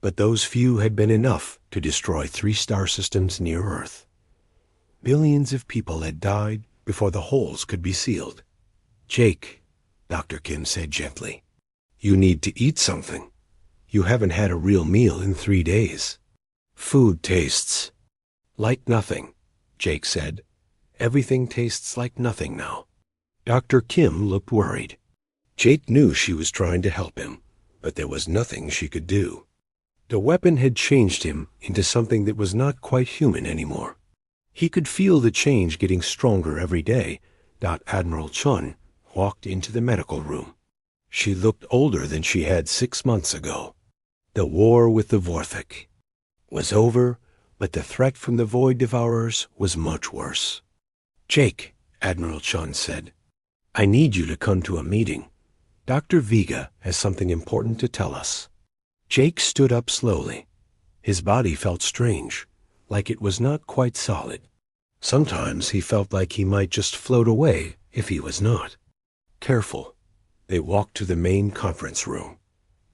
But those few had been enough to destroy 3 star systems near Earth. Billions of people had died before the holes could be sealed. "Jake," Dr. Kim said gently, "you need to eat something. You haven't had a real meal in 3 days. Food tastes like nothing," Jake said. "Everything tastes like nothing now." Dr. Kim looked worried. Jake knew she was trying to help him, but there was nothing she could do. The weapon had changed him into something that was not quite human anymore. He could feel the change getting stronger every day. Admiral Chun walked into the medical room. She looked older than she had 6 months ago. The war with the Vorthic was over, but the threat from the Void Devourers was much worse. "Jake," Admiral Chun said, "I need you to come to a meeting. Dr. Vega has something important to tell us." Jake stood up slowly. His body felt strange, like it was not quite solid. Sometimes he felt like he might just float away if he was not. Careful. They walked to the main conference room.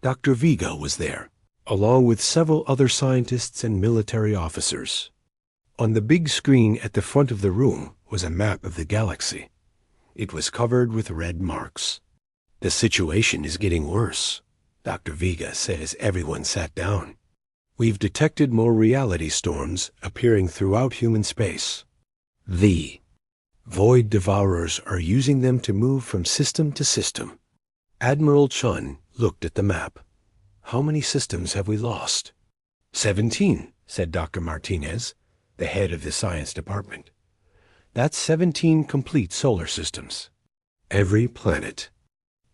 Dr. Vega was there, along with several other scientists and military officers. On the big screen at the front of the room was a map of the galaxy. It was covered with red marks. "The situation is getting worse," Dr. Vega said as everyone sat down. "We've detected more reality storms appearing throughout human space. The Void Devourers are using them to move from system to system." Admiral Chun looked at the map. "How many systems have we lost?" 17, said Dr. Martinez, the head of the science department. "That's 17 complete solar systems. Every planet,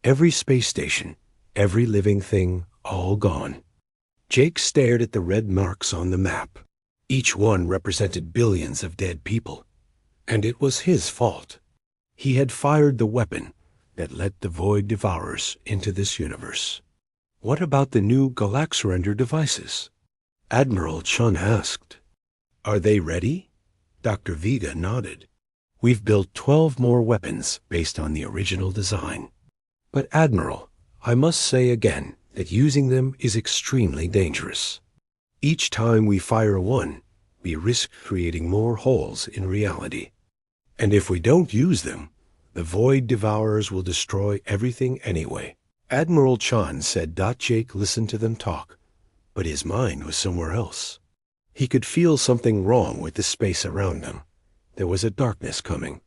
every space station, every living thing, all gone." Jake stared at the red marks on the map. Each one represented billions of dead people. And it was his fault. He had fired the weapon that let the Void Devourers into this universe. "What about the new Galaxurender devices?" Admiral Chun asked. "Are they ready?" Dr. Vega nodded. "We've built 12 more weapons based on the original design. But Admiral, I must say again that using them is extremely dangerous. Each time we fire one, we risk creating more holes in reality. And if we don't use them, The Void Devourers will destroy everything anyway. Admiral Chan said. Jake listened to them talk, but his mind was somewhere else. He could feel something wrong with the space around him. There was a darkness coming.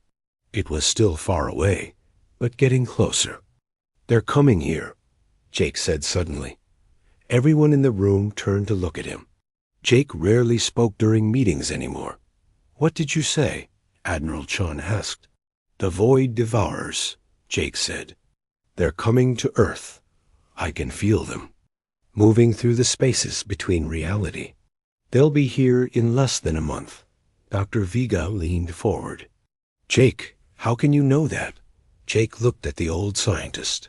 It was still far away, but getting closer. They're coming here, Jake said suddenly. Everyone in the room turned to look at him. Jake rarely spoke during meetings anymore. What did you say? Admiral Chan asked. The Void Devourers, Jake said. They're coming to Earth. I can feel them, moving through the spaces between reality. They'll be here in less than a month. Dr. Vega leaned forward. Jake, how can you know that? Jake looked at the old scientist.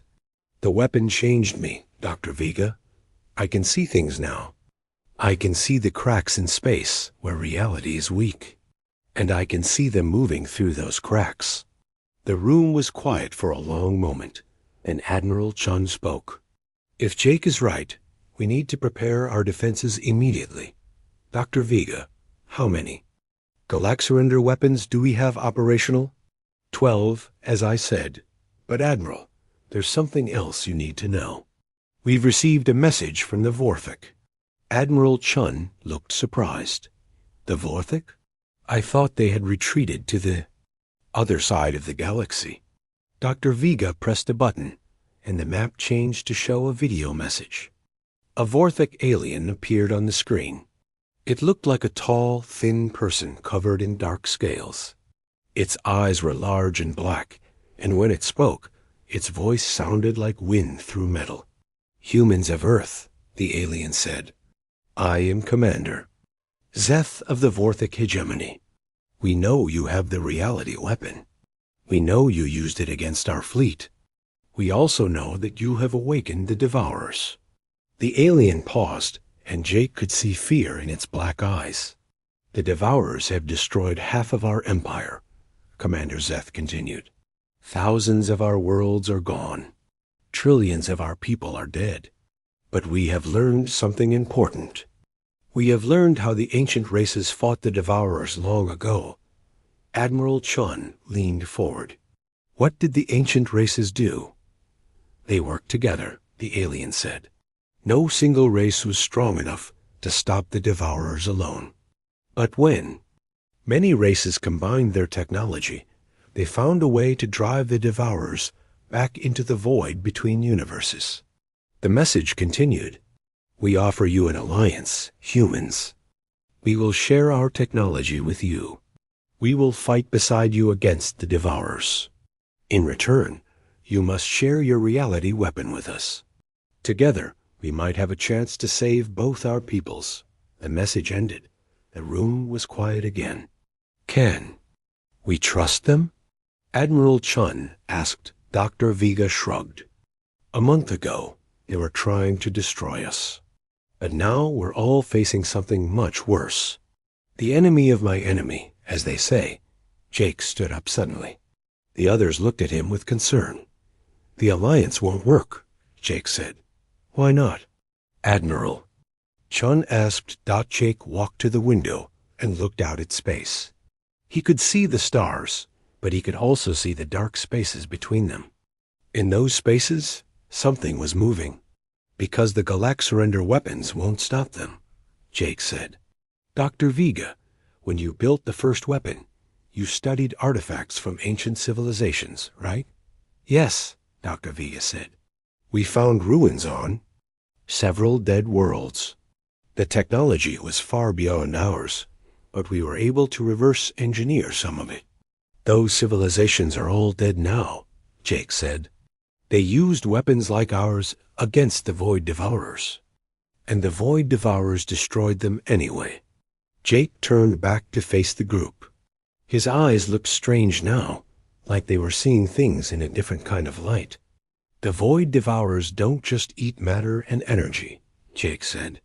The weapon changed me, Dr. Vega. I can see things now. I can see the cracks in space where reality is weak. And I can see them moving through those cracks. The room was quiet for a long moment, and Admiral Chun spoke. If Jake is right, we need to prepare our defenses immediately. Dr. Vega, how many Galaxurender weapons do we have operational? 12, as I said. But Admiral, there's something else you need to know. We've received a message from the Vorthik. Admiral Chun looked surprised. The Vorthik? I thought they had retreated to the other side of the galaxy. Dr. Vega pressed a button, and the map changed to show a video message. A Vorthik alien appeared on the screen. It looked like a tall, thin person covered in dark scales. Its eyes were large and black, and when it spoke, its voice sounded like wind through metal. Humans of Earth, the alien said. I am Commander Zeth of the Vorthik hegemony. We know you have the reality weapon. We know you used it against our fleet. We also know that you have awakened the Devourers. The alien paused, and Jake could see fear in its black eyes. The Devourers have destroyed half of our empire, Commander Zeth continued. Thousands of our worlds are gone. Trillions of our people are dead. But we have learned something important. We have learned how the ancient races fought the Devourers long ago. Admiral Chun leaned forward. What did the ancient races do? They worked together, the alien said. No single race was strong enough to stop the Devourers alone. But when many races combined their technology, they found a way to drive the Devourers back into the void between universes. The message continued. We offer you an alliance, humans. We will share our technology with you. We will fight beside you against the Devourers. In return, you must share your reality weapon with us. Together, we might have a chance to save both our peoples. The message ended. The room was quiet again. Can we trust them? Admiral Chun asked. Dr. Vega shrugged. A month ago, they were trying to destroy us. But now we're all facing something much worse. The enemy of my enemy, as they say. Jake stood up suddenly. The others looked at him with concern. The alliance won't work, Jake said. Why not? Admiral. Chun asked. Jake walked to the window and looked out at space. He could see the stars, but he could also see the dark spaces between them. In those spaces, something was moving. Because the Galaxurender weapons won't stop them, Jake said. Dr. Vega, when you built the first weapon, you studied artifacts from ancient civilizations, right? Yes, Dr. Vega said. We found ruins on several dead worlds. The technology was far beyond ours, but we were able to reverse engineer some of it. Those civilizations are all dead now, Jake said. They used weapons like ours against the Void Devourers. And the Void Devourers destroyed them anyway. Jake turned back to face the group. His eyes looked strange now, like they were seeing things in a different kind of light. The Void Devourers don't just eat matter and energy, Jake said.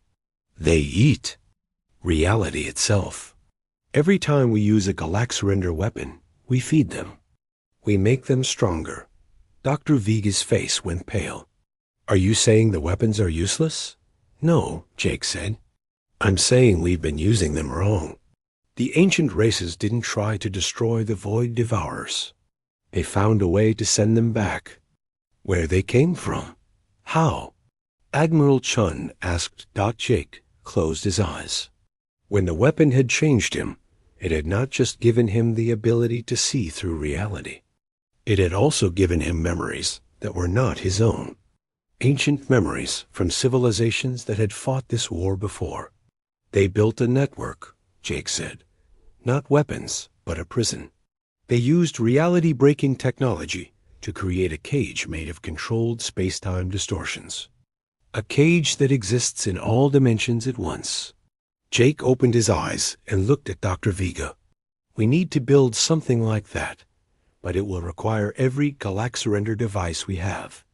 They eat reality itself. Every time we use a Galaxurender weapon, we feed them. We make them stronger. Dr. Vega's face went pale. Are you saying the weapons are useless? No, Jake said. I'm saying we've been using them wrong. The ancient races didn't try to destroy the Void Devourers. They found a way to send them back. Where they came from? How? Admiral Chun asked. Jake closed his eyes. When the weapon had changed him, it had not just given him the ability to see through reality. It had also given him memories that were not his own. Ancient memories from civilizations that had fought this war before. They built a network, Jake said. Not weapons, but a prison. They used reality-breaking technology to create a cage made of controlled space-time distortions. A cage that exists in all dimensions at once. Jake opened his eyes and looked at Dr. Vega. We need to build something like that, but it will require every Galaxurender device we have.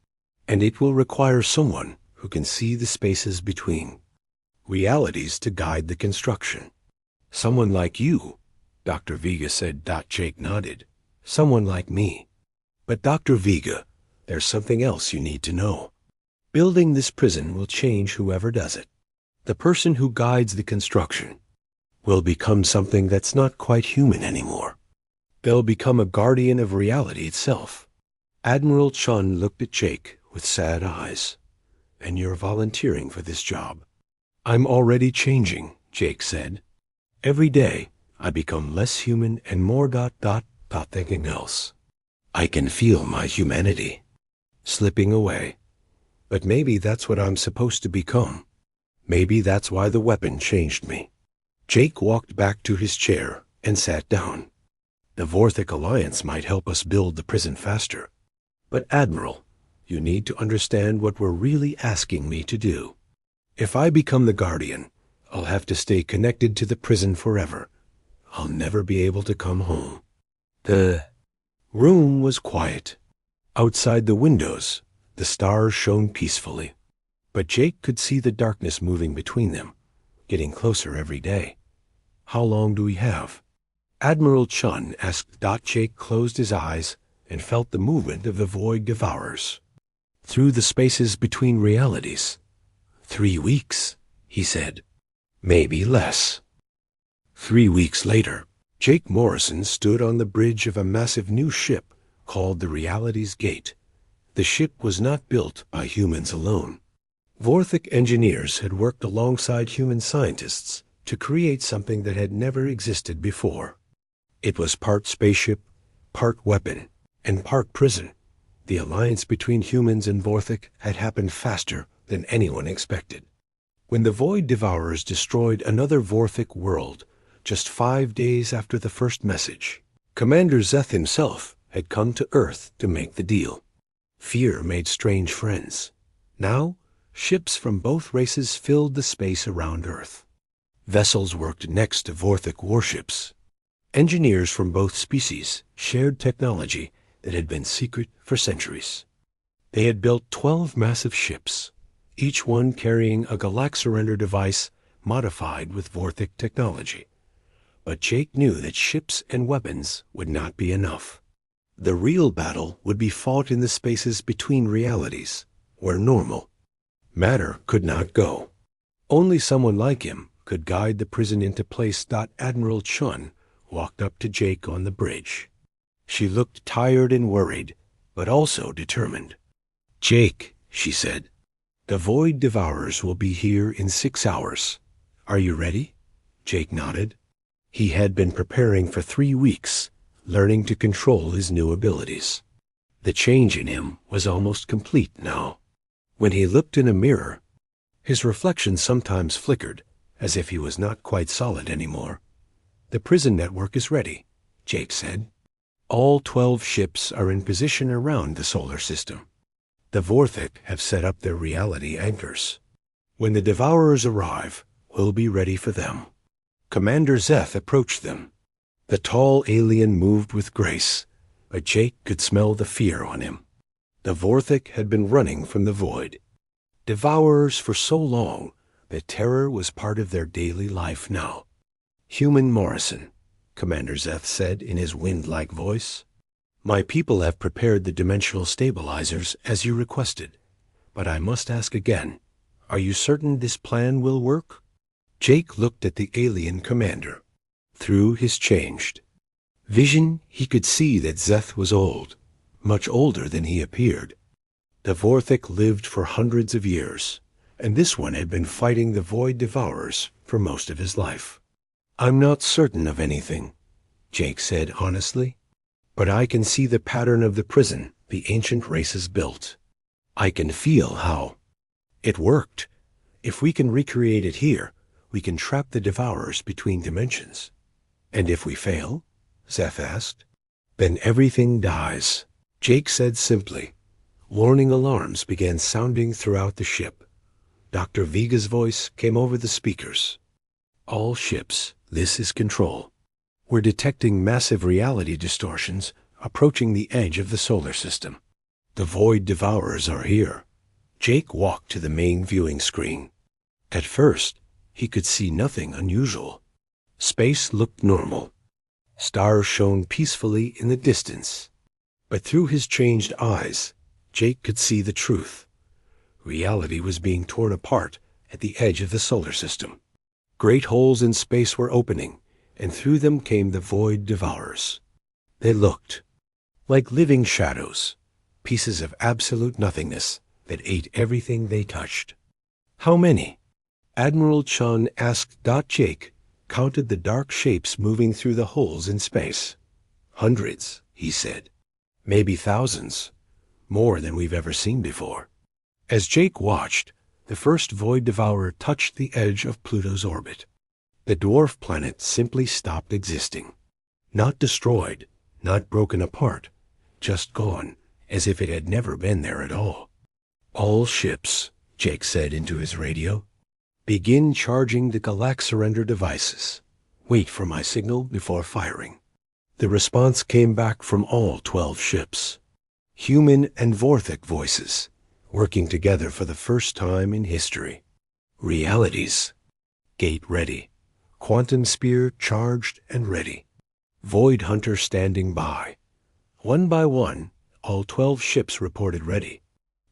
And it will require someone who can see the spaces between. Realities to guide the construction. Someone like you, Dr. Vega said. Jake nodded. Someone like me. But Dr. Vega, there's something else you need to know. Building this prison will change whoever does it. The person who guides the construction will become something that's not quite human anymore. They'll become a guardian of reality itself. Admiral Chun looked at Jake with sad eyes. And you're volunteering for this job. I'm already changing, Jake said. Every day, I become less human and more thinking else. I can feel my humanity slipping away. But maybe that's what I'm supposed to become. Maybe that's why the weapon changed me. Jake walked back to his chair and sat down. The Vorthic Alliance might help us build the prison faster. But Admiral, you need to understand what we're really asking me to do. If I become the Guardian, I'll have to stay connected to the prison forever. I'll never be able to come home. The room was quiet. Outside the windows, the stars shone peacefully. But Jake could see the darkness moving between them, getting closer every day. How long do we have? Admiral Chun asked. Jake closed his eyes and felt the movement of the void devourers. Through the spaces between realities. 3 weeks, he said. Maybe less. 3 weeks later, Jake Morrison stood on the bridge of a massive new ship called the Reality's Gate. The ship was not built by humans alone. Vorthic engineers had worked alongside human scientists to create something that had never existed before. It was part spaceship, part weapon, and part prison. The alliance between humans and Vorthic had happened faster than anyone expected. When the Void Devourers destroyed another Vorthic world, just 5 days after the first message, Commander Zeth himself had come to Earth to make the deal. Fear made strange friends. Now, ships from both races filled the space around Earth. Vessels worked next to Vorthic warships. Engineers from both species shared technology that had been secret for centuries. They had built 12 massive ships, each one carrying a Galaxurender device modified with Vorthic technology. But Jake knew that ships and weapons would not be enough. The real battle would be fought in the spaces between realities, where normal matter could not go. Only someone like him could guide the prison into place. Admiral Chun walked up to Jake on the bridge. She looked tired and worried, but also determined. Jake, she said, the Void Devourers will be here in 6 hours. Are you ready? Jake nodded. He had been preparing for 3 weeks, learning to control his new abilities. The change in him was almost complete now. When he looked in a mirror, his reflection sometimes flickered, as if he was not quite solid anymore. The prison network is ready, Jake said. All 12 ships are in position around the solar system. The Vorthic have set up their reality anchors. When the Devourers arrive, we'll be ready for them. Commander Zeth approached them. The tall alien moved with grace, but Jake could smell the fear on him. The Vorthic had been running from the void. Devourers for so long that terror was part of their daily life now. Human Morrison, Commander Zeth said in his wind-like voice. My people have prepared the dimensional stabilizers as you requested, but I must ask again, are you certain this plan will work? Jake looked at the alien commander. Through his changed Vision, he could see that Szeth was old, much older than he appeared. The Vorthik lived for hundreds of years, and this one had been fighting the Void Devourers for most of his life. "I'm not certain of anything," Jake said honestly, "but I can see the pattern of the prison the ancient races built. I can feel how it worked. If we can recreate it here, we can trap the Devourers between dimensions." "And if we fail?" Szeth asked. "Then everything dies," Jake said simply. Warning alarms began sounding throughout the ship. Dr. Viga's voice came over the speakers. "All ships, this is Control. We're detecting massive reality distortions approaching the edge of the solar system. The Void Devourers are here." Jake walked to the main viewing screen. At first, he could see nothing unusual. Space looked normal. Stars shone peacefully in the distance. But through his changed eyes, Jake could see the truth. Reality was being torn apart at the edge of the solar system. Great holes in space were opening, and through them came the Void Devourers. They looked like living shadows, pieces of absolute nothingness that ate everything they touched. "How many?" Admiral Chun asked. Jake counted the dark shapes moving through the holes in space. "Hundreds," he said. "Maybe thousands. More than we've ever seen before." As Jake watched, the first Void Devourer touched the edge of Pluto's orbit. The dwarf planet simply stopped existing. Not destroyed, not broken apart, just gone, as if it had never been there at all. "All ships," Jake said into his radio, "begin charging the Galaxurrender devices. Wait for my signal before firing." The response came back from all 12 ships. Human and Vorthik voices, working together for the first time in history. Realities. Gate ready. Quantum spear charged and ready. Void Hunter standing by. One by one, all 12 ships reported ready.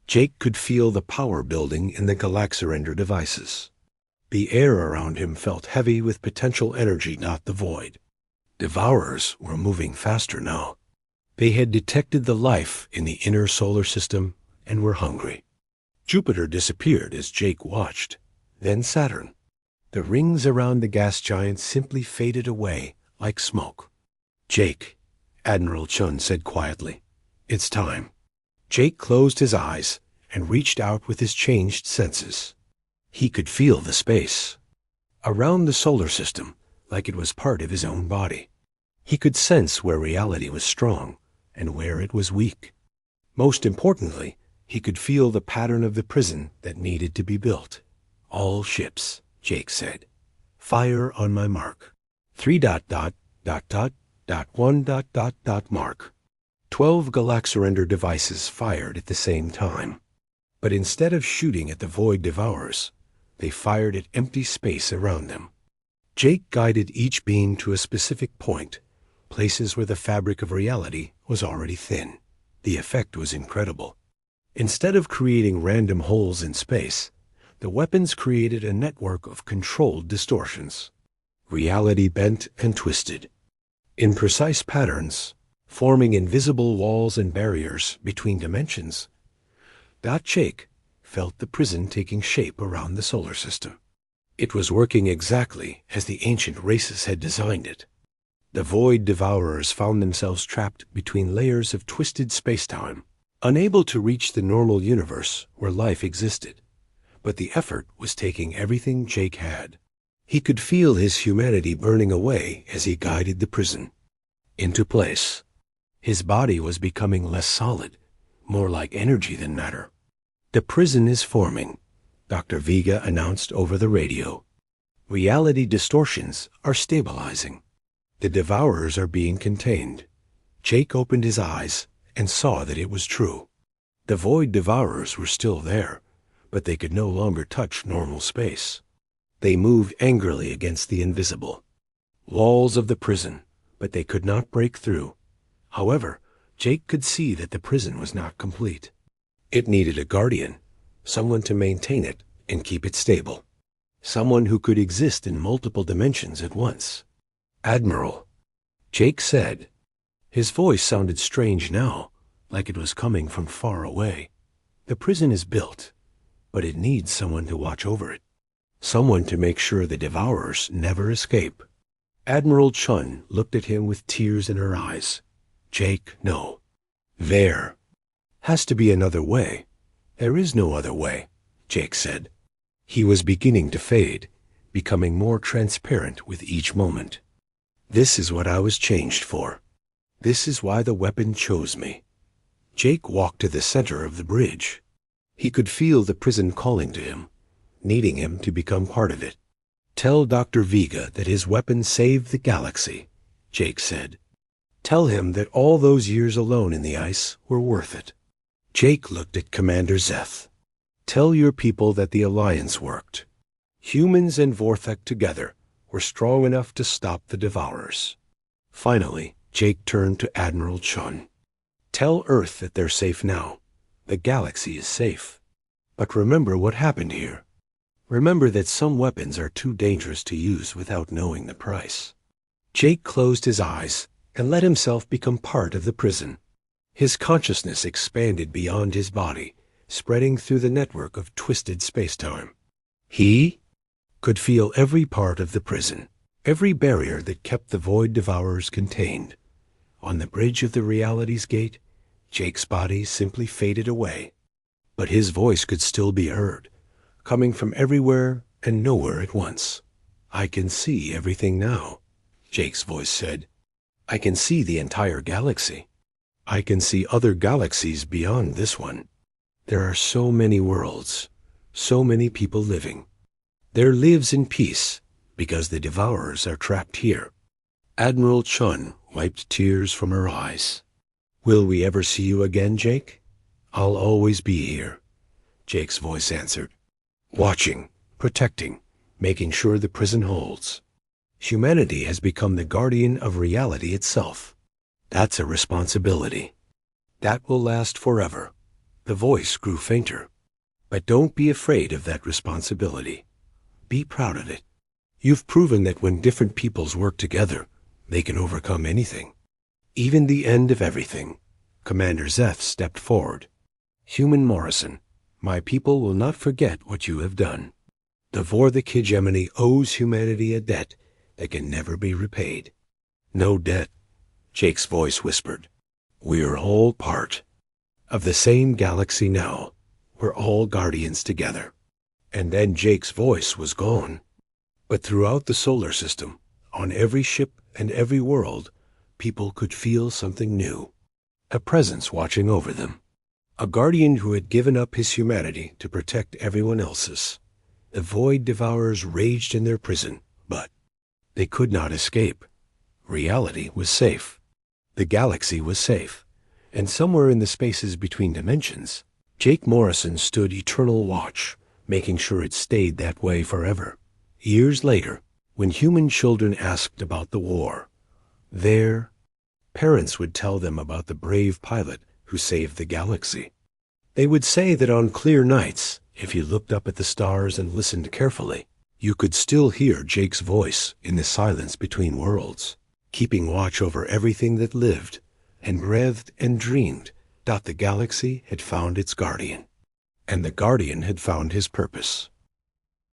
Jake could feel the power building in the Galaxurrender devices. The air around him felt heavy with potential energy, not the void. Devourers were moving faster now. They had detected the life in the inner solar system and were hungry. Jupiter disappeared as Jake watched, then Saturn. The rings around the gas giant simply faded away like smoke. "Jake," Admiral Chun said quietly, "it's time." Jake closed his eyes and reached out with his changed senses. He could feel the space around the solar system like it was part of his own body. He could sense where reality was strong and where it was weak. Most importantly, he could feel the pattern of the prison that needed to be built. "All ships," Jake said. "Fire on my mark. 3.1. Mark." 12 Galaxurrender devices fired at the same time. But instead of shooting at the Void Devourers, they fired at empty space around them. Jake guided each beam to a specific point, places where the fabric of reality was already thin. The effect was incredible. Instead of creating random holes in space, the weapons created a network of controlled distortions. Reality bent and twisted, in precise patterns, forming invisible walls and barriers between dimensions. Jake felt the prison taking shape around the solar system. It was working exactly as the ancient races had designed it. The Void Devourers found themselves trapped between layers of twisted spacetime, unable to reach the normal universe where life existed. But the effort was taking everything Jake had. He could feel his humanity burning away as he guided the prison into place. His body was becoming less solid, more like energy than matter. "The prison is forming," Dr. Viga announced over the radio. "Reality distortions are stabilizing. The Devourers are being contained." Jake opened his eyes and saw that it was true. The Void Devourers were still there, but they could no longer touch normal space. They moved angrily against the invisible walls of the prison, but they could not break through. However, Jake could see that the prison was not complete. It needed a guardian, someone to maintain it and keep it stable, someone who could exist in multiple dimensions at once. "Admiral," Jake said. His voice sounded strange now, like it was coming from far away. The prison is built, but it needs someone to watch over it. Someone to make sure the devourers never escape. Admiral Chun looked at him with tears in her eyes. Jake, no. There has to be another way. There is no other way, Jake said. He was beginning to fade, becoming more transparent with each moment. This is what I was changed for. This is why the weapon chose me. Jake walked to the center of the bridge. He could feel the prison calling to him, needing him to become part of it. Tell Dr. Vega that his weapon saved the galaxy, Jake said. Tell him that all those years alone in the ice were worth it. Jake looked at Commander Zeth. Tell your people that the Alliance worked. Humans and Vorthek together were strong enough to stop the Devourers. Finally, Jake turned to Admiral Chun. Tell Earth that they're safe now. The galaxy is safe. But remember what happened here. Remember that some weapons are too dangerous to use without knowing the price. Jake closed his eyes and let himself become part of the prison. His consciousness expanded beyond his body, spreading through the network of twisted space-time. He could feel every part of the prison, every barrier that kept the void devourers contained. On the bridge of the reality's gate, Jake's body simply faded away. But his voice could still be heard, coming from everywhere and nowhere at once. I can see everything now, Jake's voice said. I can see the entire galaxy. I can see other galaxies beyond this one. There are so many worlds, so many people living. There lives in peace, because the Devourers are trapped here. Admiral Chun wiped tears from her eyes. Will we ever see you again, Jake? I'll always be here, Jake's voice answered. Watching, protecting, making sure the prison holds. Humanity has become the guardian of reality itself. That's a responsibility. That will last forever. The voice grew fainter. But don't be afraid of that responsibility. Be proud of it. You've proven that when different peoples work together, they can overcome anything. Even the end of everything. Commander Zeth stepped forward. Human Morrison, my people will not forget what you have done. The Vorthek hegemony owes humanity a debt that can never be repaid. No debt, Jake's voice whispered. We're all part of the same galaxy now. We're all guardians together. And then Jake's voice was gone. But throughout the solar system, on every ship and every world, people could feel something new. A presence watching over them. A guardian who had given up his humanity to protect everyone else's. The void devourers raged in their prison, but they could not escape. Reality was safe. The galaxy was safe. And somewhere in the spaces between dimensions, Jake Morrison stood eternal watch, making sure it stayed that way forever. Years later, when human children asked about the war, their parents would tell them about the brave pilot who saved the galaxy. They would say that on clear nights, if you looked up at the stars and listened carefully, you could still hear Jake's voice in the silence between worlds, keeping watch over everything that lived and breathed and dreamed that the galaxy had found its guardian, and the guardian had found his purpose.